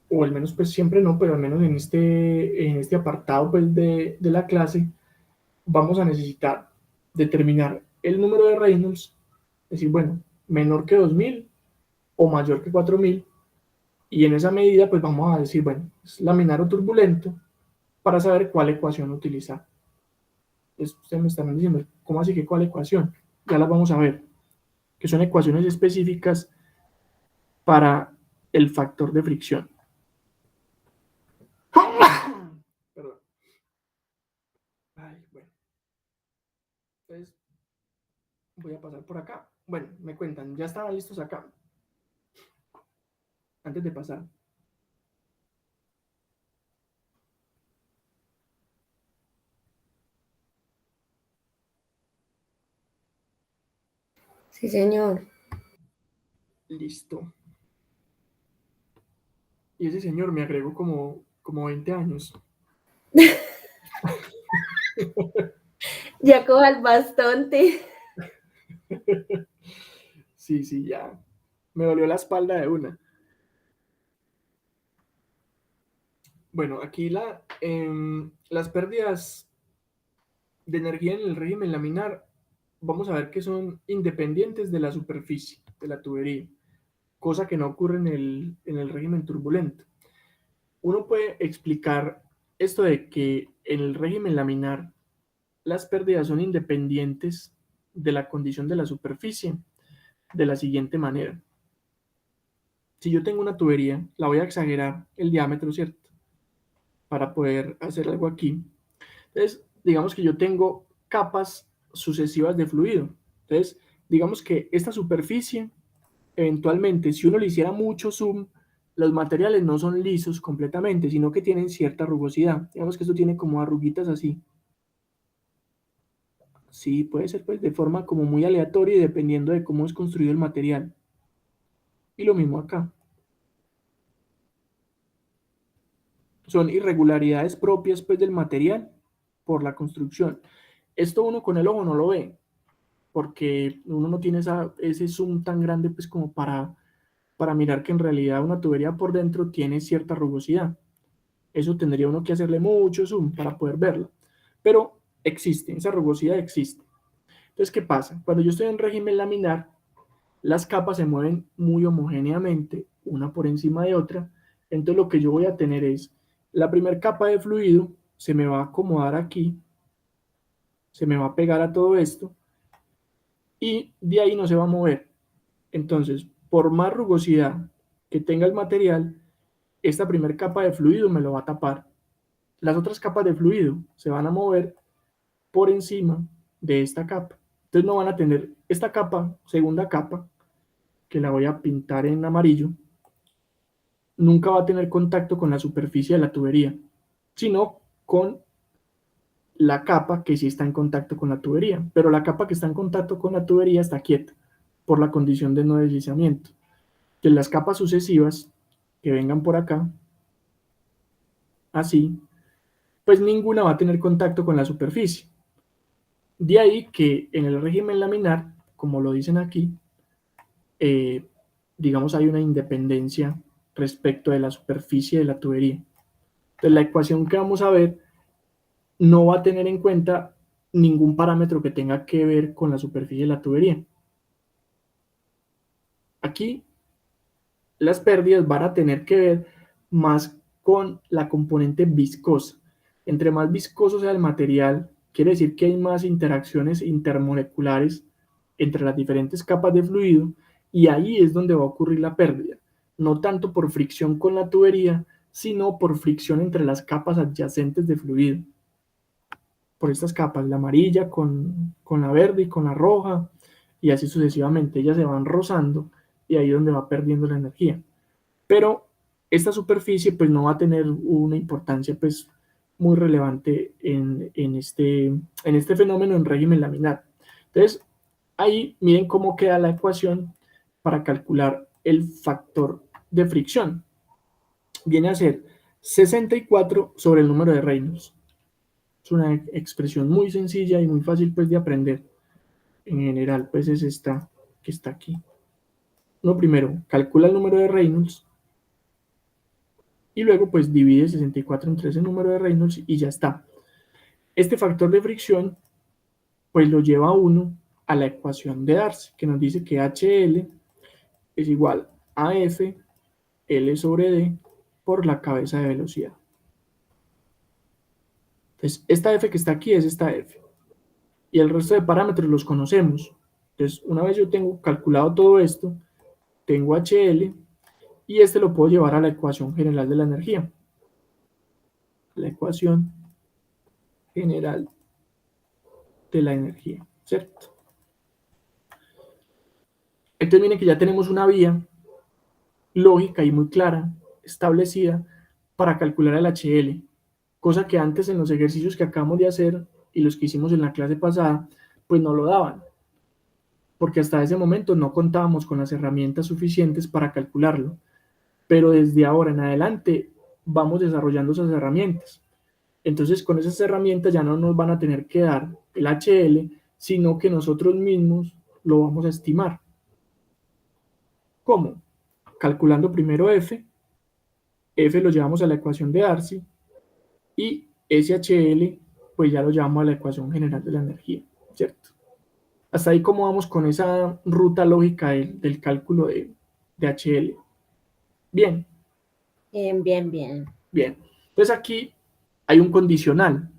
o al menos pues siempre no, pero al menos en este apartado pues de la clase, vamos a necesitar determinar el número de Reynolds, decir, bueno, menor que 2000 o mayor que 4000, y en esa medida pues vamos a decir, bueno, es laminar o turbulento, para saber cuál ecuación utilizar. Pues ustedes me están diciendo, ¿cómo así que cuál ecuación? Ya las vamos a ver, que son ecuaciones específicas para el factor de fricción. Perdón. Ay, bueno. Entonces, voy a pasar por acá. Bueno, me cuentan, ¿ya estaban listos acá? Antes de pasar. Sí, señor. Listo. Y ese señor me agregó como 20 años. Ya coja el bastante. Sí, ya. Me dolió la espalda de una. Bueno, aquí las pérdidas de energía en el régimen laminar, vamos a ver que son independientes de la superficie de la tubería, cosa que no ocurre en el régimen turbulento. Uno puede explicar esto de que en el régimen laminar las pérdidas son independientes de la condición de la superficie de la siguiente manera. Si yo tengo una tubería, la voy a exagerar el diámetro, ¿cierto? Para poder hacer algo aquí. Entonces, digamos que yo tengo capas sucesivas de fluido. Entonces, digamos que esta superficie, eventualmente, si uno le hiciera mucho zoom, los materiales no son lisos completamente, sino que tienen cierta rugosidad. Digamos que esto tiene como arruguitas así. Sí, puede ser pues de forma como muy aleatoria y dependiendo de cómo es construido el material. Y lo mismo acá. Son irregularidades propias pues del material por la construcción. Esto uno con el ojo no lo ve, porque uno no tiene ese zoom tan grande pues como para mirar que en realidad una tubería por dentro tiene cierta rugosidad. Eso tendría uno que hacerle mucho zoom para poder verlo. Pero existe, esa rugosidad existe. Entonces, ¿qué pasa? Cuando yo estoy en régimen laminar, las capas se mueven muy homogéneamente, una por encima de otra. Entonces lo que yo voy a tener es, la primera capa de fluido se me va a acomodar aquí, se me va a pegar a todo esto, y de ahí no se va a mover. Entonces, por más rugosidad que tenga el material, esta primera capa de fluido me lo va a tapar. Las otras capas de fluido se van a mover por encima de esta capa. Entonces no van a tener esta capa, segunda capa, que la voy a pintar en amarillo, nunca va a tener contacto con la superficie de la tubería, sino con la capa que sí está en contacto con la tubería, pero la capa que está en contacto con la tubería está quieta por la condición de no deslizamiento. Entonces las capas sucesivas que vengan por acá, así, pues ninguna va a tener contacto con la superficie. De ahí que en el régimen laminar, como lo dicen aquí, digamos hay una independencia respecto de la superficie de la tubería. Entonces la ecuación que vamos a ver no va a tener en cuenta ningún parámetro que tenga que ver con la superficie de la tubería. Aquí las pérdidas van a tener que ver más con la componente viscosa. Entre más viscoso sea el material, quiere decir que hay más interacciones intermoleculares entre las diferentes capas de fluido y ahí es donde va a ocurrir la pérdida. No tanto por fricción con la tubería, sino por fricción entre las capas adyacentes de fluido. Por estas capas, la amarilla con la verde y con la roja, y así sucesivamente, ellas se van rozando y ahí es donde va perdiendo la energía. Pero esta superficie pues no va a tener una importancia pues muy relevante en este fenómeno en régimen laminar. Entonces, ahí miren cómo queda la ecuación para calcular el factor de fricción. Viene a ser 64 sobre el número de Reynolds. Es una expresión muy sencilla y muy fácil pues de aprender. En general pues es esta que está aquí. Uno primero calcula el número de Reynolds y luego pues divide 64 entre ese número de Reynolds y ya está. Este factor de fricción pues lo lleva a uno a la ecuación de Darcy, que nos dice que HL es igual a F L sobre D por la cabeza de velocidad. Entonces, esta F que está aquí es esta F. Y el resto de parámetros los conocemos. Entonces, una vez yo tengo calculado todo esto, tengo HL y este lo puedo llevar a la ecuación general de la energía. La ecuación general de la energía, ¿cierto? Entonces, miren que ya tenemos una vía lógica y muy clara, establecida, para calcular el HL. Cosa que antes en los ejercicios que acabamos de hacer y los que hicimos en la clase pasada, pues no lo daban, porque hasta ese momento no contábamos con las herramientas suficientes para calcularlo, pero desde ahora en adelante vamos desarrollando esas herramientas. Entonces, con esas herramientas ya no nos van a tener que dar el HL, sino que nosotros mismos lo vamos a estimar. ¿Cómo? Calculando primero F lo llevamos a la ecuación de Darcy, y SHL, pues ya lo llevamos a la ecuación general de la energía, ¿cierto? Hasta ahí, ¿cómo vamos con esa ruta lógica del cálculo de HL? Bien, Bien, bien. bien. Entonces aquí hay un condicional,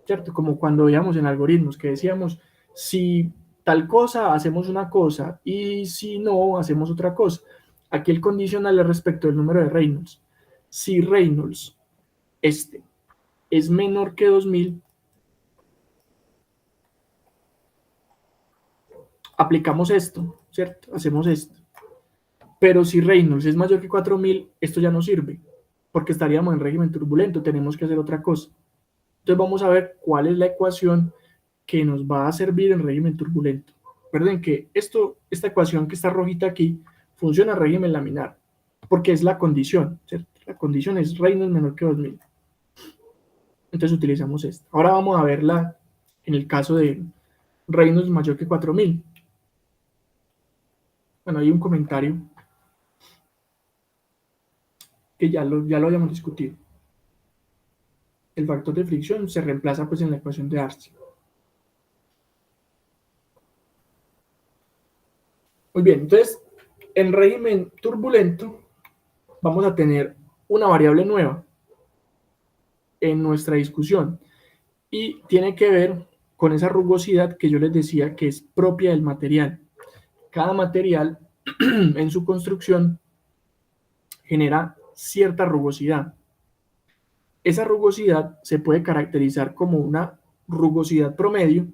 ¿cierto? Como cuando veíamos en algoritmos que decíamos, si tal cosa, hacemos una cosa, y si no, hacemos otra cosa. Aquí el condicional es respecto del número de Reynolds. Si Reynolds es menor que 2000, aplicamos esto, ¿cierto? Hacemos esto. Pero si Reynolds es mayor que 4000, esto ya no sirve, porque estaríamos en régimen turbulento, tenemos que hacer otra cosa. Entonces vamos a ver cuál es la ecuación que nos va a servir en régimen turbulento. Recuerden que esta ecuación que está rojita aquí funciona en régimen laminar, porque es la condición, ¿cierto? La condición es Reynolds menor que 2000. Entonces utilizamos esta. Ahora vamos a verla en el caso de Reynolds mayor que 4000. Bueno, hay un comentario que ya lo habíamos discutido. El factor de fricción se reemplaza pues en la ecuación de Darcy. Muy bien, entonces en régimen turbulento vamos a tener una variable nueva en nuestra discusión y tiene que ver con esa rugosidad que yo les decía que es propia del material. Cada material en su construcción genera cierta rugosidad. Esa rugosidad se puede caracterizar como una rugosidad promedio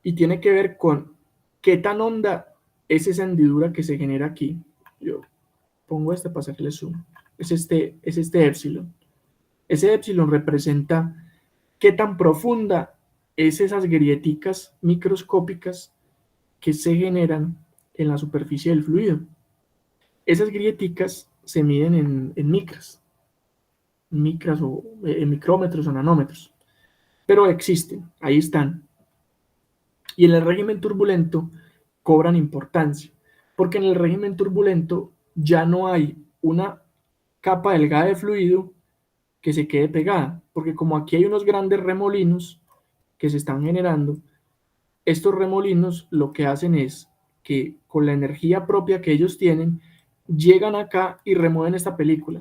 y tiene que ver con qué tan honda es esa hendidura que se genera aquí. Yo pongo para hacerle zoom. Es este épsilon. Ese épsilon representa qué tan profunda es esas grieticas microscópicas que se generan en la superficie del fluido. Esas grieticas se miden en micras o en micrómetros o nanómetros, pero existen, ahí están. Y en el régimen turbulento cobran importancia, porque en el régimen turbulento ya no hay una capa delgada de fluido que se quede pegada, porque como aquí hay unos grandes remolinos que se están generando, estos remolinos lo que hacen es que con la energía propia que ellos tienen, llegan acá y remueven esta película.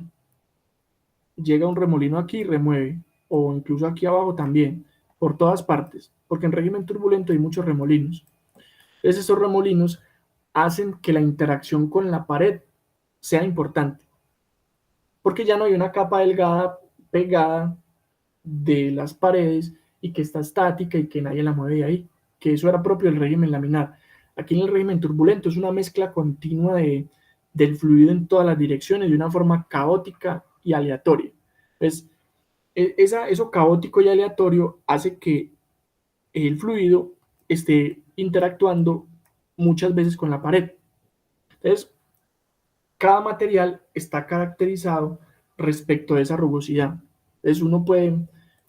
Llega un remolino aquí y remueve, o incluso aquí abajo también, por todas partes, porque en régimen turbulento hay muchos remolinos. Entonces esos remolinos hacen que la interacción con la pared sea importante, porque ya no hay una capa delgada pegada de las paredes y que está estática y que nadie la mueve de ahí, que eso era propio del régimen laminar. Aquí en el régimen turbulento es una mezcla continua del fluido en todas las direcciones de una forma caótica y aleatoria. Entonces, eso caótico y aleatorio hace que el fluido esté interactuando muchas veces con la pared. Entonces, cada material está caracterizado respecto a esa rugosidad. Entonces uno puede,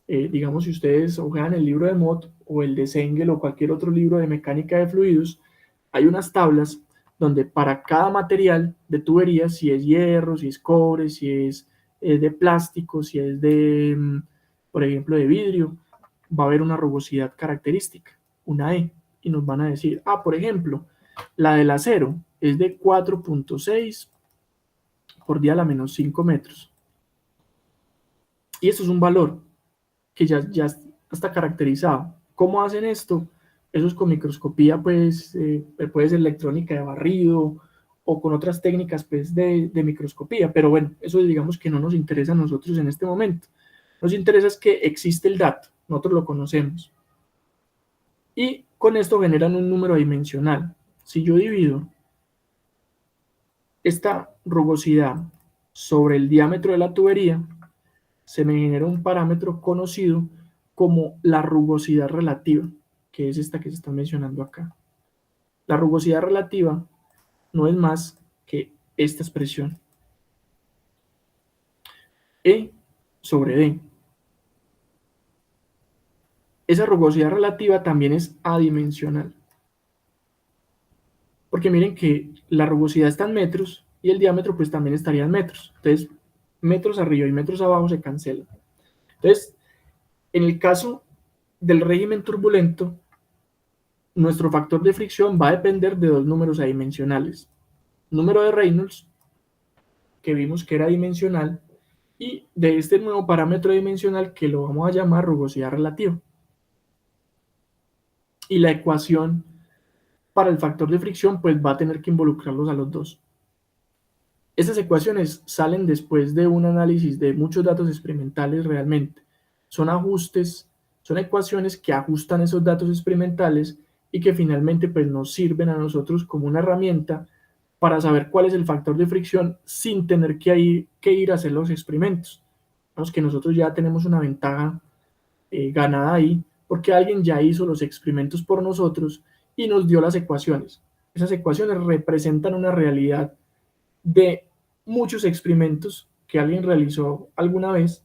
digamos, si ustedes ojean el libro de Mott o el de Sengel o cualquier otro libro de mecánica de fluidos, hay unas tablas donde para cada material de tubería, si es hierro, si es cobre, si es de plástico, si es de, por ejemplo, de vidrio, va a haber una rugosidad característica, una E, y nos van a decir, por ejemplo, la del acero es de 4.6 por día a la menos 5 metros. Y eso es un valor que ya está caracterizado. ¿Cómo hacen esto? Eso es con microscopía, pues, puede ser electrónica de barrido o con otras técnicas, pues, de microscopía. Pero bueno, eso digamos que no nos interesa a nosotros en este momento. Nos interesa es que existe el dato, nosotros lo conocemos. Y con esto generan un número dimensional. Si yo divido esta rugosidad sobre el diámetro de la tubería, se me genera un parámetro conocido como la rugosidad relativa, que es esta que se está mencionando acá. La rugosidad relativa no es más que esta expresión. E sobre D. Esa rugosidad relativa también es adimensional. Porque miren que la rugosidad está en metros y el diámetro pues también estaría en metros. Entonces, metros arriba y metros abajo se cancelan. Entonces, en el caso del régimen turbulento, nuestro factor de fricción va a depender de dos números adimensionales. Número de Reynolds, que vimos que era dimensional, y de este nuevo parámetro dimensional que lo vamos a llamar rugosidad relativa. Y la ecuación para el factor de fricción pues va a tener que involucrarlos a los dos. Estas ecuaciones salen después de un análisis de muchos datos experimentales realmente. Son ajustes, son ecuaciones que ajustan esos datos experimentales y que finalmente pues, nos sirven a nosotros como una herramienta para saber cuál es el factor de fricción sin tener que ir a hacer los experimentos. Vemos que nosotros ya tenemos una ventaja ganada ahí porque alguien ya hizo los experimentos por nosotros y nos dio las ecuaciones. Esas ecuaciones representan una realidad de muchos experimentos que alguien realizó alguna vez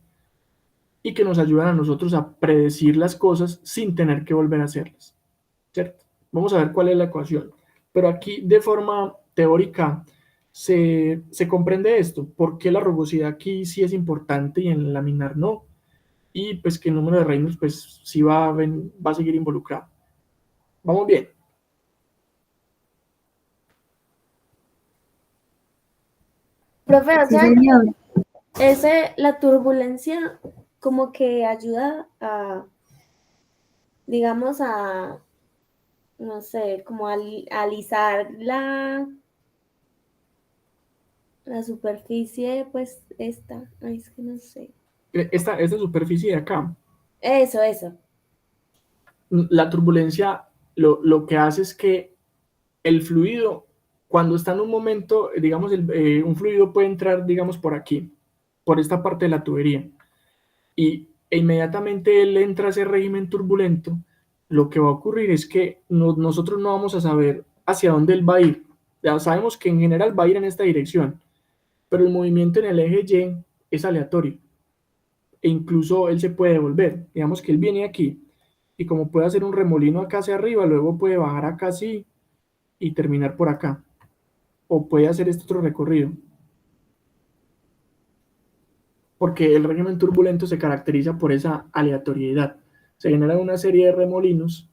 y que nos ayudan a nosotros a predecir las cosas sin tener que volver a hacerlas, ¿cierto? Vamos a ver cuál es la ecuación. Pero aquí de forma teórica se comprende esto, por qué la rugosidad aquí sí es importante y en el laminar no, y pues que el número de Reynolds pues sí va a seguir involucrado. ¿Vamos bien? Profe, o Sí, sea, señor. la turbulencia como que ayuda a, digamos, a, no sé, como a alisar la superficie, pues esta, ay, es que no sé. Esta superficie de acá, Eso. la turbulencia lo que hace es que el fluido, cuando está en un momento, digamos, un fluido puede entrar, digamos, por aquí, por esta parte de la tubería, e inmediatamente él entra a ese régimen turbulento, lo que va a ocurrir es que nosotros no vamos a saber hacia dónde él va a ir. Ya sabemos que en general va a ir en esta dirección, pero el movimiento en el eje Y es aleatorio e incluso él se puede devolver. Digamos que él viene aquí y como puede hacer un remolino acá hacia arriba, luego puede bajar acá así y terminar por acá. O puede hacer este otro recorrido. Porque el régimen turbulento se caracteriza por esa aleatoriedad. Se generan una serie de remolinos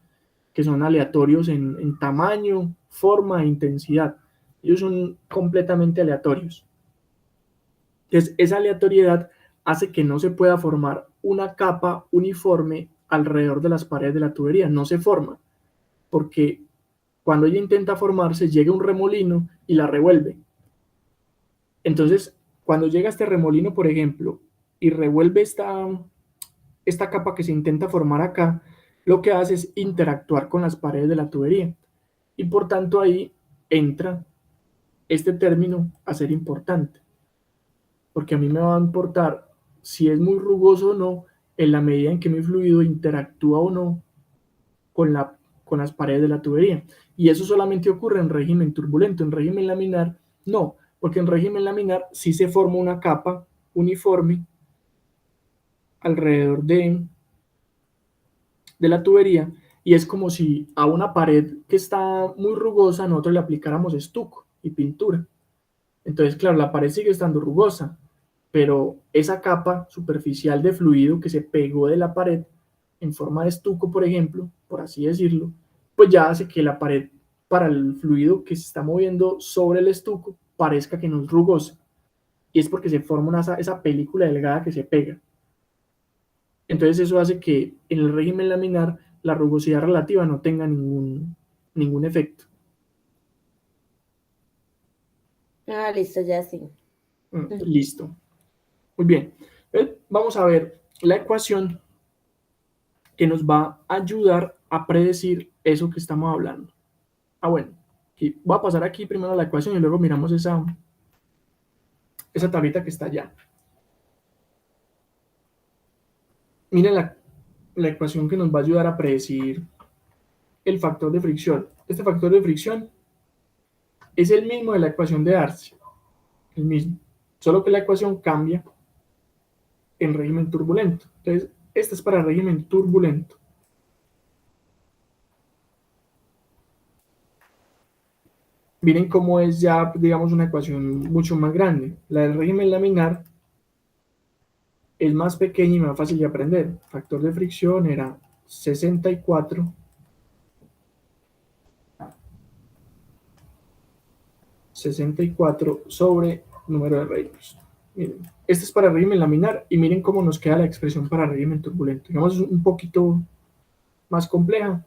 que son aleatorios en tamaño, forma e intensidad. Ellos son completamente aleatorios. Entonces, esa aleatoriedad hace que no se pueda formar una capa uniforme alrededor de las paredes de la tubería. No se forma, porque cuando ella intenta formarse, llega un remolino y la revuelve. Entonces, cuando llega este remolino, por ejemplo, y revuelve esta capa que se intenta formar acá, lo que hace es interactuar con las paredes de la tubería. Y por tanto ahí entra este término a ser importante. Porque a mí me va a importar si es muy rugoso o no en la medida en que mi fluido interactúa o no con las paredes de la tubería. Y eso solamente ocurre en régimen turbulento. En régimen laminar, no. Porque en régimen laminar sí se forma una capa uniforme alrededor de la tubería y es como si a una pared que está muy rugosa nosotros le aplicáramos estuco y pintura. Entonces, claro, la pared sigue estando rugosa, pero esa capa superficial de fluido que se pegó de la pared en forma de estuco, por ejemplo, por así decirlo, pues ya hace que la pared para el fluido que se está moviendo sobre el estuco parezca que no es rugosa. Y es porque se forma esa película delgada que se pega. Entonces eso hace que en el régimen laminar la rugosidad relativa no tenga ningún efecto. Ah, listo, ya sí. Listo. Muy bien. Vamos a ver la ecuación que nos va a ayudar a predecir eso que estamos hablando. Bueno, voy a pasar aquí primero la ecuación y luego miramos esa tablita que está allá. Miren la ecuación que nos va a ayudar a predecir el factor de fricción. Este factor de fricción es el mismo de la ecuación de Darcy, el mismo, solo que la ecuación cambia en régimen turbulento. Entonces, esta es para régimen turbulento. Miren cómo es ya, digamos, una ecuación mucho más grande. La del régimen laminar es más pequeña y más fácil de aprender. Factor de fricción era 64 sobre número de Reynolds. Miren, este es para régimen laminar y miren cómo nos queda la expresión para régimen turbulento. Digamos, es un poquito más compleja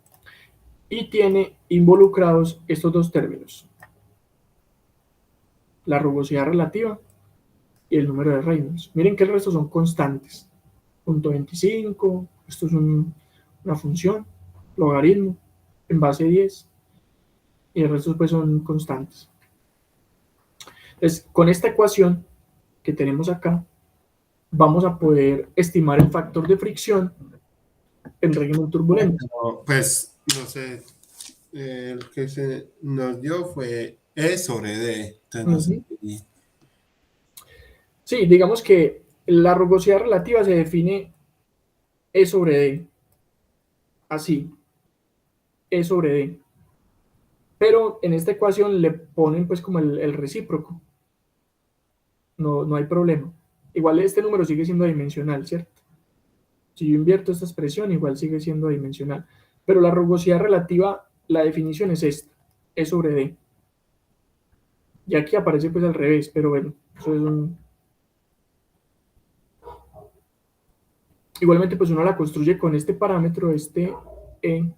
y tiene involucrados estos dos términos: la rugosidad relativa y el número de Reynolds. Miren que el resto son constantes. 0.25, esto es una función, logaritmo, en base 10, y el resto pues son constantes. Entonces, con esta ecuación que tenemos acá, vamos a poder estimar el factor de fricción en régimen turbulento. No, pues, no sé, el que se nos dio fue E sobre D. Entonces, no sé. Sí, digamos que la rugosidad relativa se define E sobre D, así, E sobre D. Pero en esta ecuación le ponen pues como el recíproco. No hay problema. Igual este número sigue siendo adimensional, ¿cierto? Si yo invierto esta expresión, igual sigue siendo adimensional. Pero la rugosidad relativa, la definición es esta, E sobre D. Y aquí aparece pues al revés, pero bueno, eso es un... Igualmente pues uno la construye con este parámetro, este E,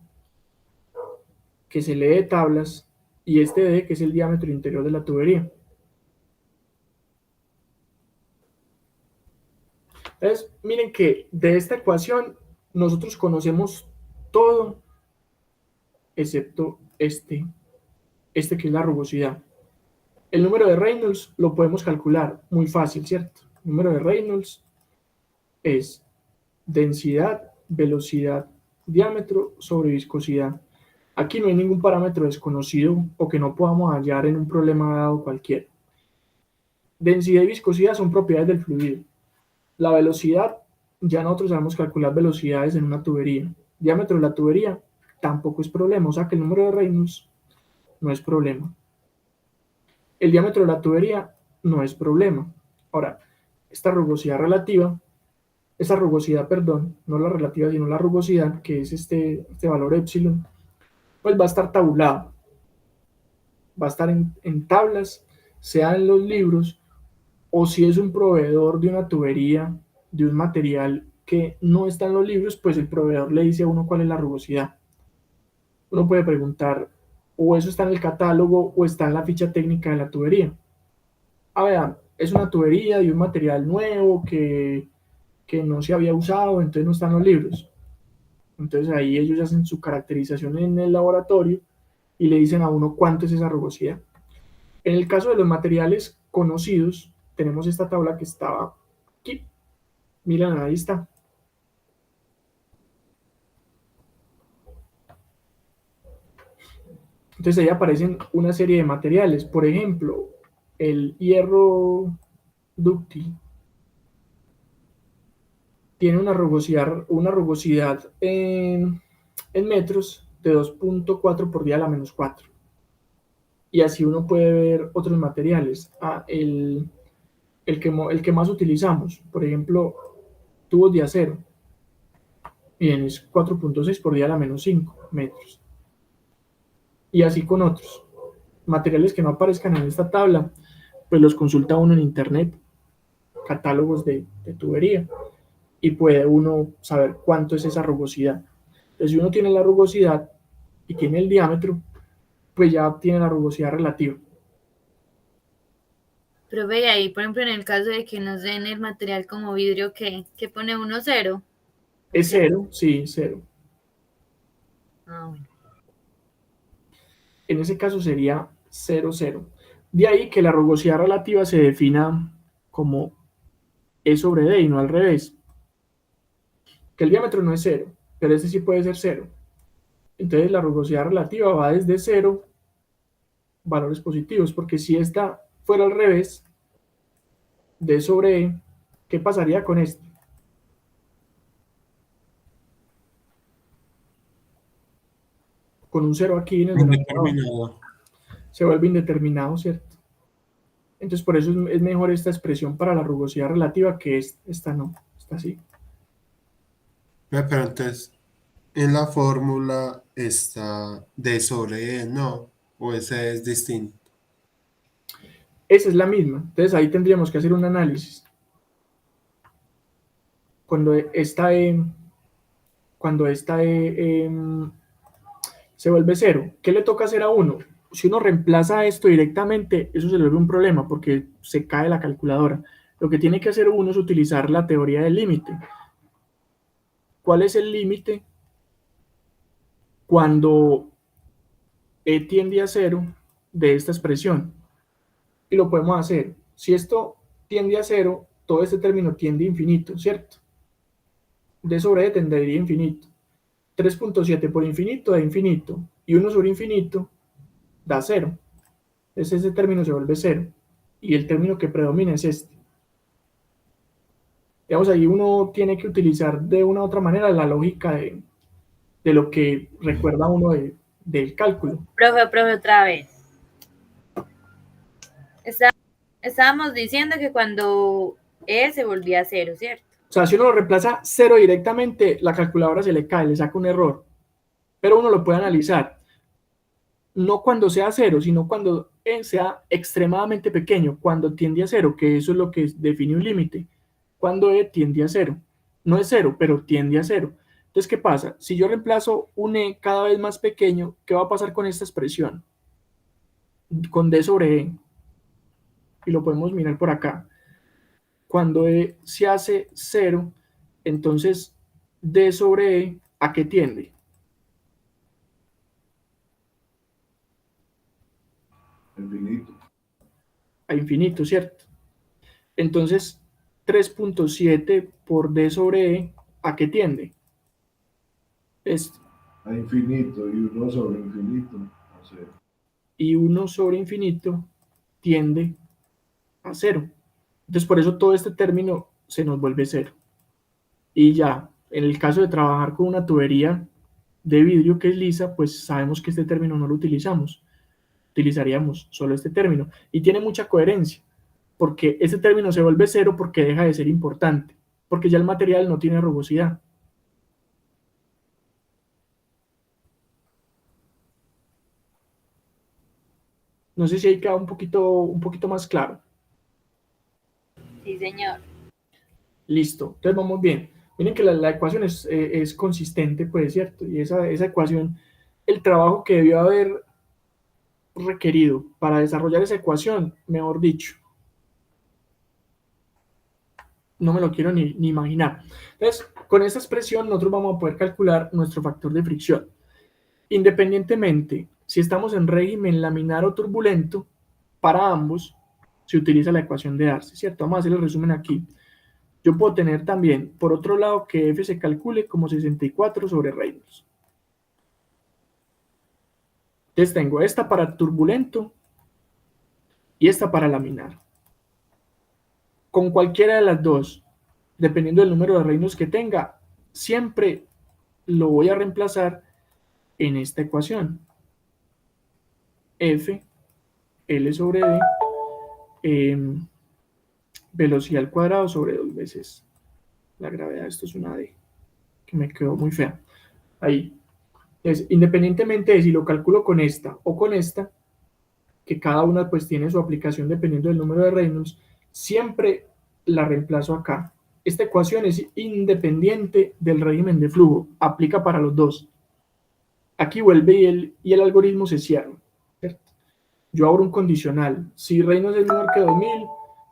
que se lee de tablas, y este D, que es el diámetro interior de la tubería. Entonces, miren que de esta ecuación nosotros conocemos todo excepto este que es la rugosidad. El número de Reynolds lo podemos calcular muy fácil, ¿cierto? El número de Reynolds es densidad, velocidad, diámetro sobre viscosidad. Aquí no hay ningún parámetro desconocido o que no podamos hallar en un problema dado cualquiera. Densidad y viscosidad son propiedades del fluido. La velocidad, ya nosotros sabemos calcular velocidades en una tubería. Diámetro de la tubería tampoco es problema, o sea que el número de Reynolds no es problema. El diámetro de la tubería no es problema. Ahora, esta rugosidad, no la relativa, sino la rugosidad, que es este valor epsilon, pues va a estar tabulado. Va a estar en tablas, sea en los libros, o si es un proveedor de una tubería, de un material que no está en los libros, pues el proveedor le dice a uno cuál es la rugosidad. Uno puede preguntar, o eso está en el catálogo o está en la ficha técnica de la tubería. A ver, es una tubería de un material nuevo que no se había usado, entonces no están los libros. Entonces ahí ellos hacen su caracterización en el laboratorio y le dicen a uno cuánto es esa rugosidad. En el caso de los materiales conocidos, tenemos esta tabla que estaba aquí. Miren, ahí está. Entonces ahí aparecen una serie de materiales. Por ejemplo, el hierro dúctil tiene una rugosidad en metros de 2.4 por 10 a la menos 4. Y así uno puede ver otros materiales. El que más utilizamos, por ejemplo, tubos de acero. Bien, es 4.6 por 10 a la menos 5 metros. Y así con otros. Materiales que no aparezcan en esta tabla, pues los consulta uno en internet, catálogos de tubería, y puede uno saber cuánto es esa rugosidad. Entonces, si uno tiene la rugosidad y tiene el diámetro, pues ya tiene la rugosidad relativa. Pero ve ahí, por ejemplo, en el caso de que nos den el material como vidrio, ¿qué pone 1,0? Es 0, sí, 0. Ah, bueno. En ese caso sería 0, 0. De ahí que la rugosidad relativa se defina como E sobre D y no al revés. Que el diámetro no es 0, pero este sí puede ser 0. Entonces la rugosidad relativa va desde 0, valores positivos, porque si esta fuera al revés, D sobre E, ¿qué pasaría con este? con un 0 aquí en el denominador, Indeterminado. se vuelve indeterminado, ¿cierto? Entonces por eso es mejor esta expresión para la rugosidad relativa que esta no, está así. Pero entonces, en la fórmula está D sobre E, ¿no? O ese es distinto. Esa es la misma, entonces ahí tendríamos que hacer un análisis. Cuando esta se vuelve 0, ¿qué le toca hacer a uno? Si uno reemplaza esto directamente, eso se le vuelve un problema porque se cae la calculadora. Lo que tiene que hacer uno es utilizar la teoría del límite. ¿Cuál es el límite? Cuando E tiende a 0 de esta expresión. Y lo podemos hacer. Si esto tiende a 0, todo este término tiende a infinito, ¿cierto? D sobre E tendería a infinito. 3.7 por infinito da infinito. Y 1 sobre infinito da 0. Entonces ese término se vuelve 0. Y el término que predomina es este. Digamos, ahí uno tiene que utilizar de una u otra manera la lógica de lo que recuerda uno del cálculo. Profe, otra vez. Estábamos diciendo que cuando E se volvía 0, ¿cierto? O sea, si uno lo reemplaza 0 directamente, la calculadora se le cae, le saca un error. Pero uno lo puede analizar. No cuando sea 0, sino cuando E sea extremadamente pequeño, cuando tiende a 0, que eso es lo que define un límite. Cuando E tiende a 0. No es 0, pero tiende a 0. Entonces, ¿qué pasa? Si yo reemplazo un E cada vez más pequeño, ¿qué va a pasar con esta expresión? Con D sobre E. Y lo podemos mirar por acá. Cuando E se hace 0, entonces D sobre E, ¿a qué tiende? Infinito. A infinito, ¿cierto? Entonces, 3.7 por D sobre E, ¿a qué tiende? Esto. A infinito y 1 sobre infinito. A 0. Y 1 sobre infinito tiende a 0. Entonces, por eso todo este término se nos vuelve 0. Y ya, en el caso de trabajar con una tubería de vidrio que es lisa, pues sabemos que este término no lo utilizamos. Utilizaríamos solo este término. Y tiene mucha coherencia, porque este término se vuelve 0 porque deja de ser importante, porque ya el material no tiene rugosidad. No sé si ahí queda un poquito más claro. Sí, señor. Listo, entonces vamos bien. Miren que la ecuación es consistente, pues, ¿cierto? Y esa ecuación, el trabajo que debió haber requerido para desarrollar esa ecuación, mejor dicho, no me lo quiero ni imaginar. Entonces, con esta expresión nosotros vamos a poder calcular nuestro factor de fricción. Independientemente, si estamos en régimen laminar o turbulento, para ambos se utiliza la ecuación de Darcy, ¿cierto? Vamos a hacer el resumen aquí. Yo puedo tener también, por otro lado, que F se calcule como 64 sobre Reynolds. Entonces tengo esta para turbulento y esta para laminar. Con cualquiera de las dos, dependiendo del número de Reynolds que tenga, siempre lo voy a reemplazar en esta ecuación. F, L sobre D, velocidad al cuadrado sobre 2 veces la gravedad. Esto es una D, que me quedó muy fea. Ahí. Entonces, independientemente de si lo calculo con esta o con esta, que cada una pues tiene su aplicación dependiendo del número de Reynolds, siempre la reemplazo acá. Esta ecuación es independiente del régimen de flujo, aplica para los dos. Aquí vuelve y el algoritmo se cierra, ¿cierto? Yo abro un condicional, si Reynolds es menor que 2000,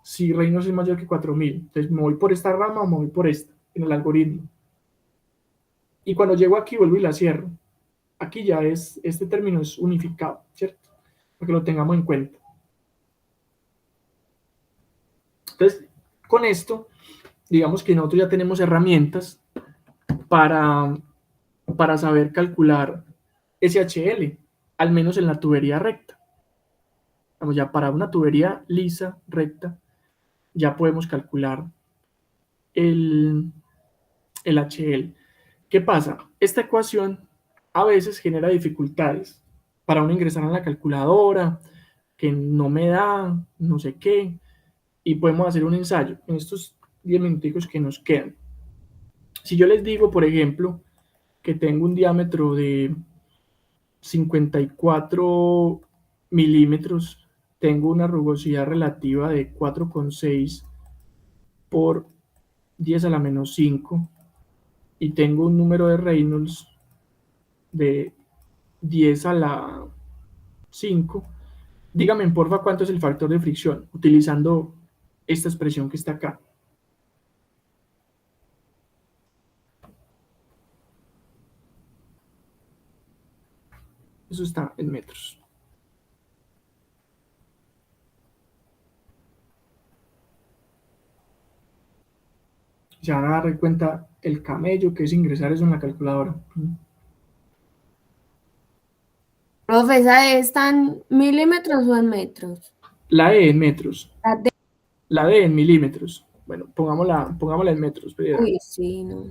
si Reynolds es mayor que 4000, entonces me voy por esta rama o me voy por esta, en el algoritmo. Y cuando llego aquí vuelvo y la cierro. Aquí ya este término es unificado, ¿cierto? Para que lo tengamos en cuenta. Entonces, con esto, digamos que nosotros ya tenemos herramientas para saber calcular SHL, al menos en la tubería recta. Vamos, ya para una tubería lisa, recta, ya podemos calcular el HL. ¿Qué pasa? Esta ecuación a veces genera dificultades para uno ingresar a la calculadora, que no me da, no sé qué, y podemos hacer un ensayo en estos 10 minuticos que nos quedan. Si yo les digo, por ejemplo, que tengo un diámetro de 54 milímetros, tengo una rugosidad relativa de 4,6 por 10 a la menos 5 y tengo un número de Reynolds de 10 a la 5. Dígame, porfa, cuánto es el factor de fricción utilizando esta expresión que está acá. Eso está en metros. Se van a dar cuenta el camello que es ingresar eso en la calculadora. Profe, ¿esa está en milímetros o en metros? La E en metros, La D. la D en milímetros. Bueno, pongámosla en metros. Pero Uy, sí, no.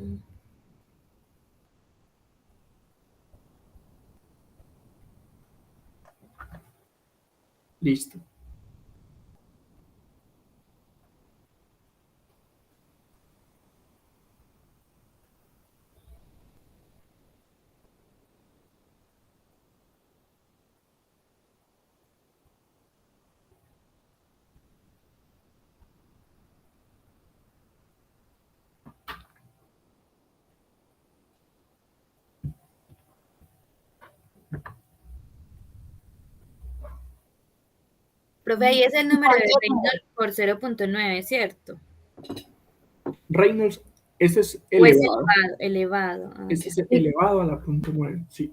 listo. Profe, ahí es el número de Reynolds por 0,9, ¿cierto? Reynolds, este es ¿O es elevado. elevado? Ah, Este ya. es elevado a la punto 9, sí.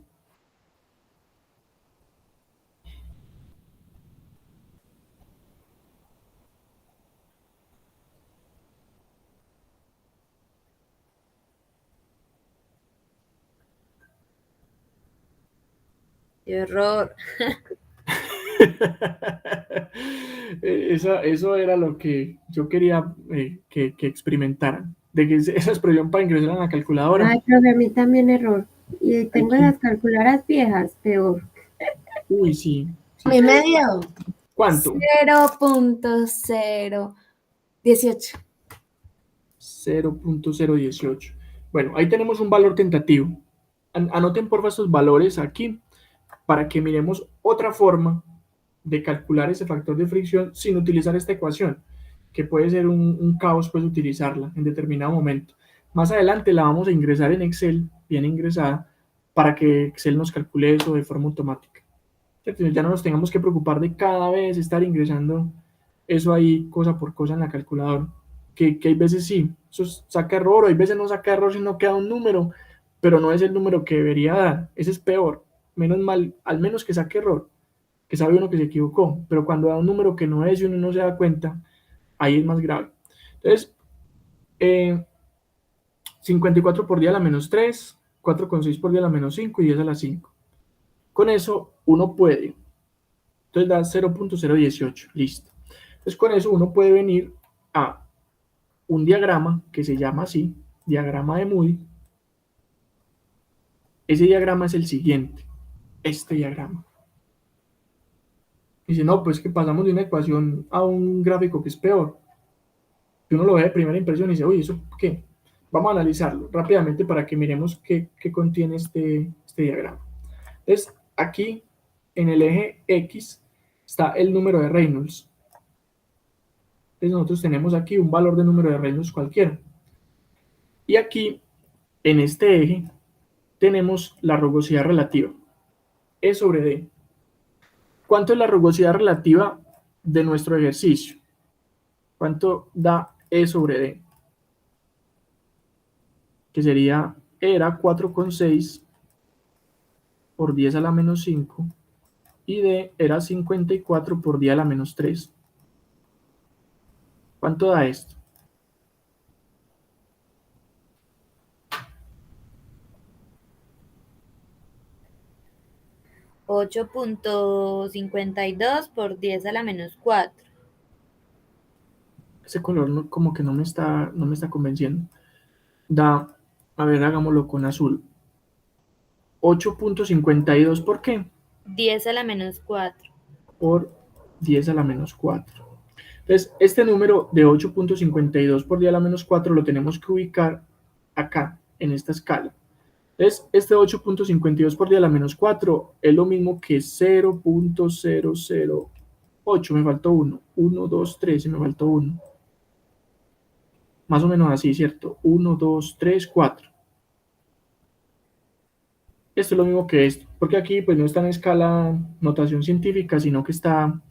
Qué error. Eso era lo que yo quería que experimentaran. De que esa expresión para ingresar a la calculadora. Ay, profe, a mí también error. Y tengo Aquí. las calculadoras viejas, peor. Uy, sí. Mi medio. ¿Cuánto? 0.018. 0.018. Bueno, ahí tenemos un valor tentativo. Anoten porfa estos valores aquí para que miremos otra forma de calcular ese factor de fricción sin utilizar esta ecuación, que puede ser un caos pues utilizarla en determinado momento. Más adelante la vamos a ingresar en Excel, bien ingresada, para que Excel nos calcule eso de forma automática. Entonces ya no nos tengamos que preocupar de cada vez estar ingresando eso ahí cosa por cosa en la calculadora. Que hay veces sí, eso saca error, o hay veces no saca error, sino queda un número, pero no es el número que debería dar. Ese es peor. Menos mal, al menos que saque error, que sabe uno que se equivocó, pero cuando da un número que no es y uno no se da cuenta, ahí es más grave. Entonces, 54 por 10 a la menos 3, 4,6 por 10 a la menos 5 y 10 a la 5. Con eso uno puede, entonces da 0.018, listo. Entonces con eso uno puede venir a un diagrama que se llama así, diagrama de Moody. Ese diagrama es el siguiente, este diagrama. Dice, no, pues que pasamos de una ecuación a un gráfico que es peor. Que uno lo ve de primera impresión y dice, oye, ¿eso qué? Vamos a analizarlo rápidamente para que miremos qué contiene este diagrama. Entonces, aquí en el eje X está el número de Reynolds. Entonces nosotros tenemos aquí un valor de número de Reynolds cualquiera. Y aquí, en este eje, tenemos la rugosidad relativa, E sobre D. ¿Cuánto es la rugosidad relativa de nuestro ejercicio? ¿Cuánto da E sobre D? Que sería, era 4,6 por 10 a la menos 5 y D era 54 por 10 a la menos 3. ¿Cuánto da esto? 8,52 por 10 a la menos 4. Ese color como que no me está convenciendo. Da, a ver, hagámoslo con azul. 8.52, ¿por qué? 10 a la menos 4. Por 10 a la menos 4. Entonces, este número de 8.52 por 10 a la menos 4 lo tenemos que ubicar acá, en esta escala. Entonces, este 8.52 por 10 a la menos 4 es lo mismo que 0.008. Me faltó 1. 1, 2, 3, y me faltó 1. Más o menos así, ¿cierto? 1, 2, 3, 4. Esto es lo mismo que esto, porque aquí pues no está en escala notación científica, sino que está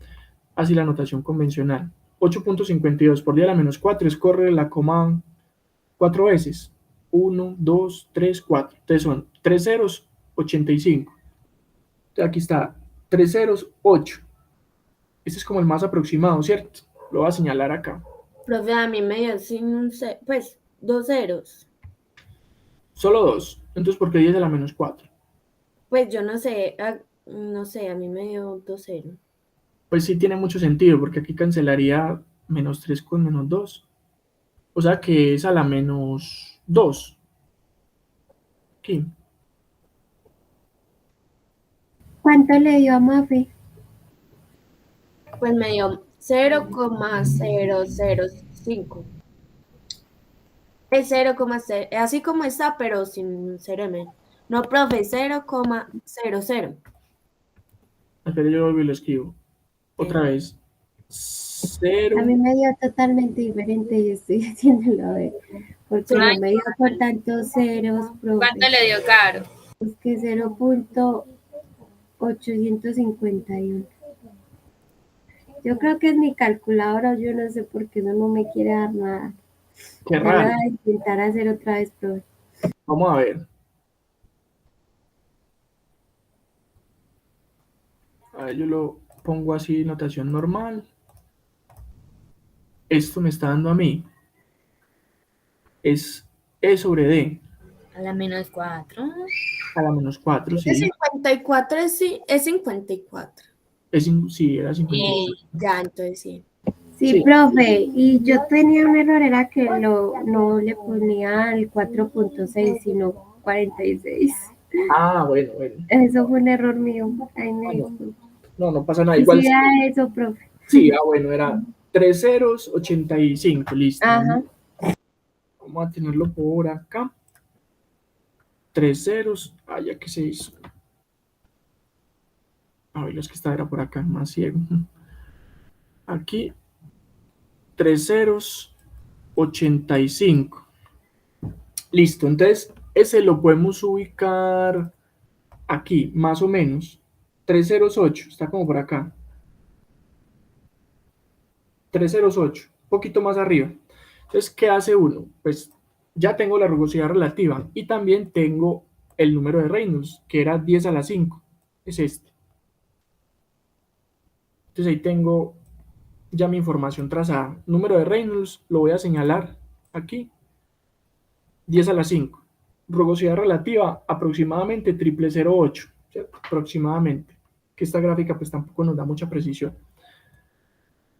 así la notación convencional. 8.52 por 10 a la menos 4 es correr la coma 4 veces. 1, 2, 3, 4. Entonces son 3 ceros, 85. Entonces aquí está 3 ceros, 8. Este es como el más aproximado, ¿cierto? Lo voy a señalar acá. Profe, a mí me dio sin un pues 2 ceros. Solo 2. Entonces, ¿por qué 10 a la menos 4? Pues yo no sé, no sé, a mí me dio 2 ceros. Pues sí tiene mucho sentido, porque aquí cancelaría menos 3 con menos 2. O sea que es a la menos 2. Aquí. ¿Cuánto le dio a Mafe? Pues me dio 0,005. Es 0,0, así como está, pero sin cero en medio. No, profe, 0,00. Espera, yo vuelvo y lo escribo. Otra vez. A mí 0. me dio totalmente diferente y estoy haciéndolo a ver, porque no me dio por tantos ceros, ¿Cuánto profe. le dio Caro? Es que 0.851. Yo creo que es mi calculadora, yo no sé por qué eso no me quiere dar nada. Qué Ya lo raro. voy a intentar hacer otra vez, profe. Vamos a ver. A ver, yo lo pongo así, notación normal. Esto me está dando a mí. Es E sobre D A la menos 4. a la menos 4, Es sí. 54, sí, es 54. Sí, era 54. Ya, entonces sí. Sí, Sí. profe, y yo tenía un error, era que no le ponía el 4.6, sino 46. Ah, bueno, bueno. Eso fue un error mío. Ay, me Ah, no, disculpo. no pasa nada. Y Igual sí, era eso, profe. sí, bueno, era 3 ceros, 85. Listo. Ajá. Vamos a tenerlo por acá. 3 ceros. Ah, ya que se hizo. A ver, los que está era por acá, más ciego. Aquí, 3 ceros, 85. Listo, entonces ese lo podemos ubicar aquí, más o menos. 308, está como por acá. 308, un poquito más arriba. Entonces, ¿qué hace uno? Pues ya tengo la rugosidad relativa y también tengo el número de Reynolds, que era 10 a la 5. Es este. Entonces ahí tengo ya mi información trazada. Número de Reynolds lo voy a señalar aquí. 10 a la 5. Rugosidad relativa aproximadamente 0,008, ¿cierto? Aproximadamente. Que esta gráfica pues tampoco nos da mucha precisión.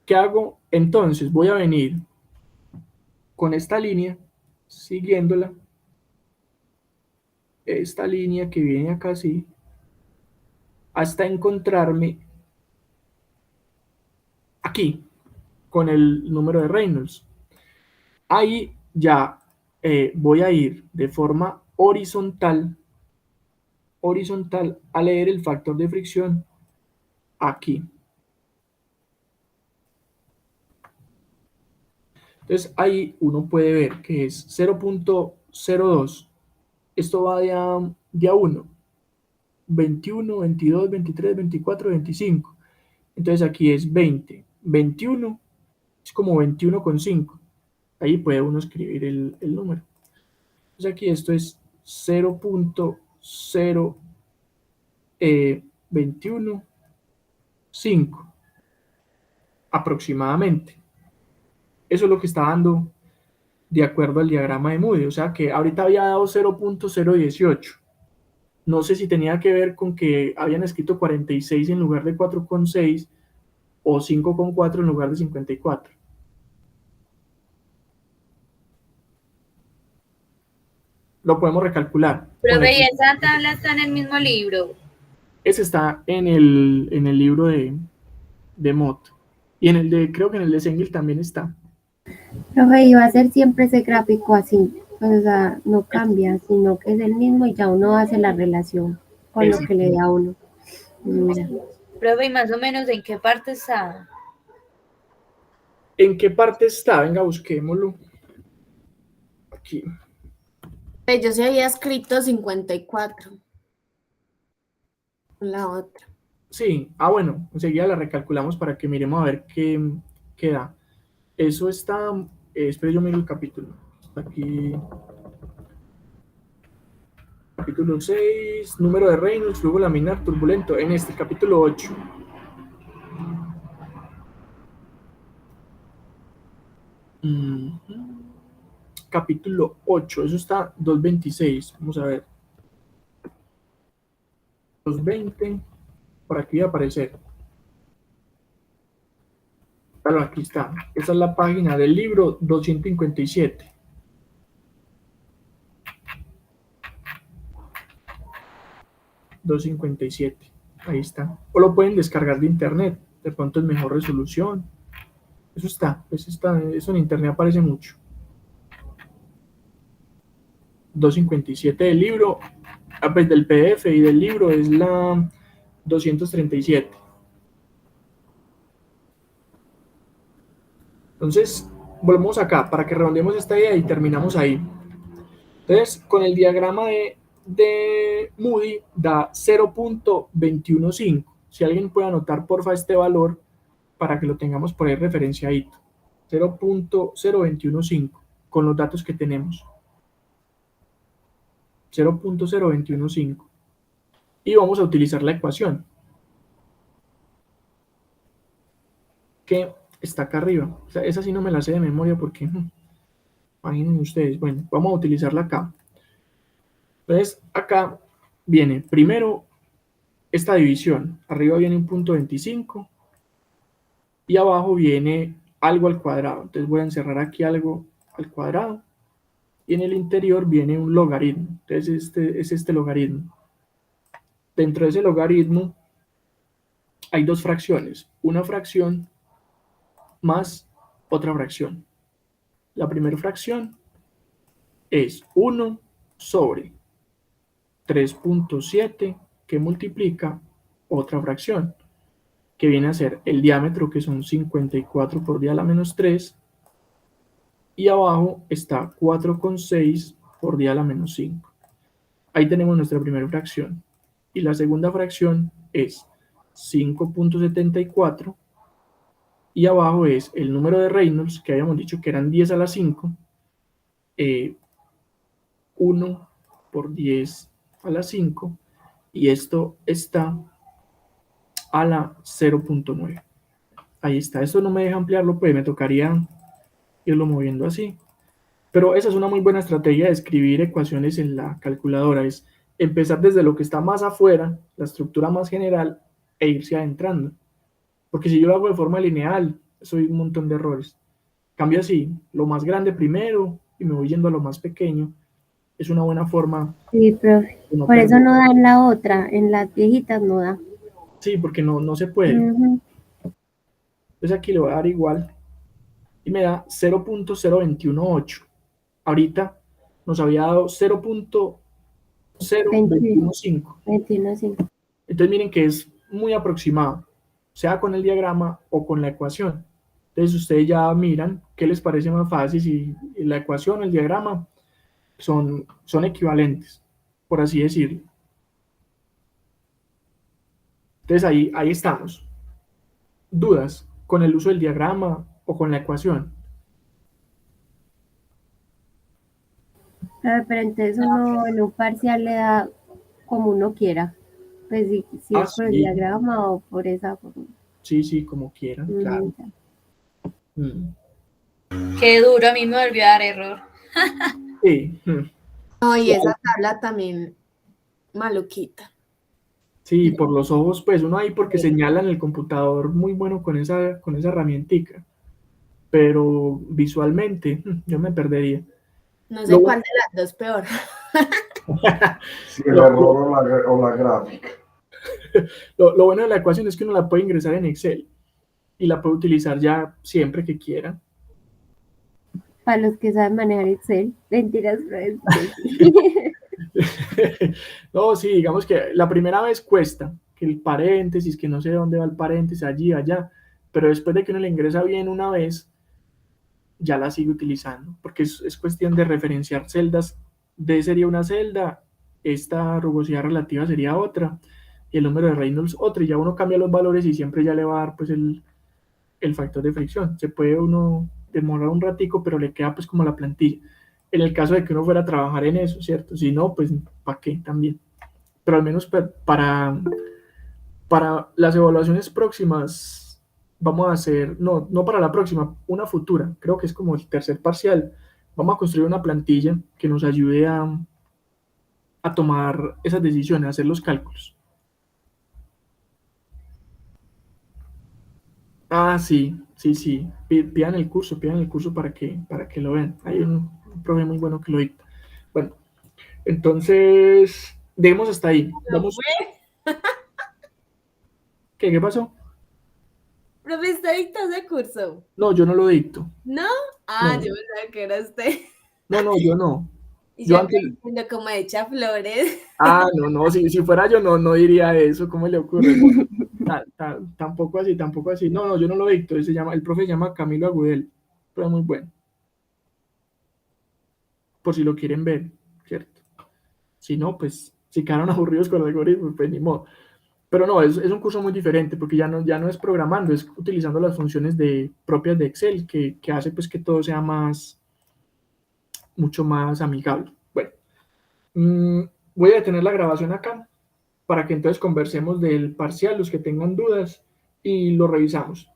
¿Qué hago? Entonces voy a venir con esta línea, siguiéndola. Esta línea que viene acá así, hasta encontrarme aquí con el número de Reynolds. Ahí ya voy a ir de forma horizontal a leer el factor de fricción aquí. Entonces ahí uno puede ver que es 0.02. Esto va de a 1, 21, 22, 23, 24, 25. Entonces aquí es 20. 21 es como 21,5. Ahí puede uno escribir el número. Entonces aquí esto es 0.021,5 aproximadamente. Eso es lo que está dando de acuerdo al diagrama de Moody. O sea que ahorita había dado 0.018. No sé si tenía que ver con que habían escrito 46 en lugar de 4,6 o 5,4 en lugar de 54. lo podemos recalcular. Profe, ¿y esa tabla está en el mismo libro? Ese está en el libro de Mott. Y creo que en el de Sengel también está. Profe, y va a ser siempre ese gráfico así, pues, o sea, no cambia, sino que es el mismo y ya uno hace la relación con lo que le da a uno. Mira. Profe, ¿y más o menos en qué parte está? ¿En qué parte está? Venga, busquémoslo. Aquí. Yo se había escrito 54. La otra. Sí, bueno, enseguida la recalculamos para que miremos a ver qué da. Eso está, espera, yo miro el capítulo. Está aquí. Capítulo 6, número de Reynolds, flujo laminar turbulento, en este capítulo 8. Capítulo 8, eso está 226, vamos a ver. 220, por aquí va a aparecer. Claro, aquí está. Esa es la página del libro 257. Ahí está. O lo pueden descargar de internet. De pronto es mejor resolución. Eso está. Eso en internet aparece mucho. 257 del libro. Pues del PDF y del libro es la 237. Entonces, volvemos acá para que redondeemos esta idea y terminamos ahí. Entonces, con el diagrama de Moody da 0.215. Si alguien puede anotar, porfa, este valor para que lo tengamos por ahí referenciadito. 0.0215 con los datos que tenemos. 0.0215. Y vamos a utilizar la ecuación que está acá arriba. O sea, esa sí no me la sé de memoria porque, imaginen ustedes. Bueno, vamos a utilizarla acá. Entonces, acá viene primero esta división. Arriba viene un punto 25 y abajo viene algo al cuadrado. Entonces voy a encerrar aquí algo al cuadrado y en el interior viene un logaritmo. Entonces es este logaritmo. Dentro de ese logaritmo hay dos fracciones. Una fracción más otra fracción. La primera fracción es 1 sobre 3.7 que multiplica otra fracción, que viene a ser el diámetro, que son 54 por 10 a la menos 3, y abajo está 4,6 por 10 a la menos 5. Ahí tenemos nuestra primera fracción. Y la segunda fracción es 5.74, y abajo es el número de Reynolds, que habíamos dicho que eran 10 a la 5, 1 por 10 a la 5, y esto está a la 0.9. Ahí está. Esto no me deja ampliarlo, pues me tocaría irlo moviendo así. Pero esa es una muy buena estrategia de escribir ecuaciones en la calculadora, es empezar desde lo que está más afuera, la estructura más general, e irse adentrando. Porque si yo lo hago de forma lineal, soy un montón de errores. Cambio así, lo más grande primero y me voy yendo a lo más pequeño. Es una buena forma. Sí, profe. Por eso no da en la otra, en las viejitas no da. Sí, porque no se puede. Entonces aquí le voy a dar igual y me da 0.0218. Ahorita nos había dado 0.0215. 21.5. Entonces miren que es muy aproximado, sea con el diagrama o con la ecuación. Entonces ustedes ya miran qué les parece más fácil, si la ecuación o el diagrama son equivalentes, por así decirlo. Entonces ahí estamos. ¿Dudas con el uso del diagrama o con la ecuación? Pero entonces uno en un parcial le da como uno quiera. Pues si es por el Sí. diagrama o por esa forma. Sí, como quieran, claro. Qué duro, a mí me volvió a dar error. Sí. No, y esa tabla también maluquita. Sí, por los ojos, pues uno ahí porque señala en el computador muy bueno con esa herramientica, pero visualmente yo me perdería. No sé cuál de las dos peor. Si el error o la gráfica. Lo bueno de la ecuación es que uno la puede ingresar en Excel y la puede utilizar ya siempre que quiera. Para los que saben manejar Excel, mentiras, pero es que sí. No, sí, digamos que la primera vez cuesta, que el paréntesis, que no sé dónde va el paréntesis, allí, allá, pero después de que uno le ingresa bien una vez, ya la sigue utilizando, porque es cuestión de referenciar celdas. D sería una celda, esta rugosidad relativa sería otra, y el número de Reynolds otra, y ya uno cambia los valores y siempre ya le va a dar pues el factor de fricción. Se puede uno demorar un ratico, pero le queda pues como la plantilla. En el caso de que uno fuera a trabajar en eso, ¿cierto? Si no, pues ¿para qué también? Pero al menos para las evaluaciones próximas, vamos a hacer, no para la próxima, una futura, creo que es como el tercer parcial, vamos a construir una plantilla que nos ayude a tomar esas decisiones, a hacer los cálculos. Ah, sí, sí, sí. Pidan el curso para que lo vean. Hay un profe muy bueno que lo dicta. Bueno, entonces, dejemos hasta ahí. Vamos. ¿Qué pasó? Profe, ¿usted dictó ese curso? No, yo no lo dicto. ¿No? Ah, No, yo pensaba que era usted. no, yo no. Y Yo yo acá antes. diciendo como echa flores. Ah, no, si fuera yo no diría eso, ¿cómo le ocurre? No, tampoco así, tampoco así. No, yo no lo dicto. El profe se llama Camilo Agudel, pero es muy bueno, por si lo quieren ver, ¿cierto? Si no, pues, si quedaron aburridos con el algoritmo, pues ni modo. Pero no, es un curso muy diferente, porque ya no es programando, es utilizando las funciones propias de Excel, que hace pues que todo sea mucho más amigable. Bueno, voy a detener la grabación acá, para que entonces conversemos del parcial, los que tengan dudas, y lo revisamos.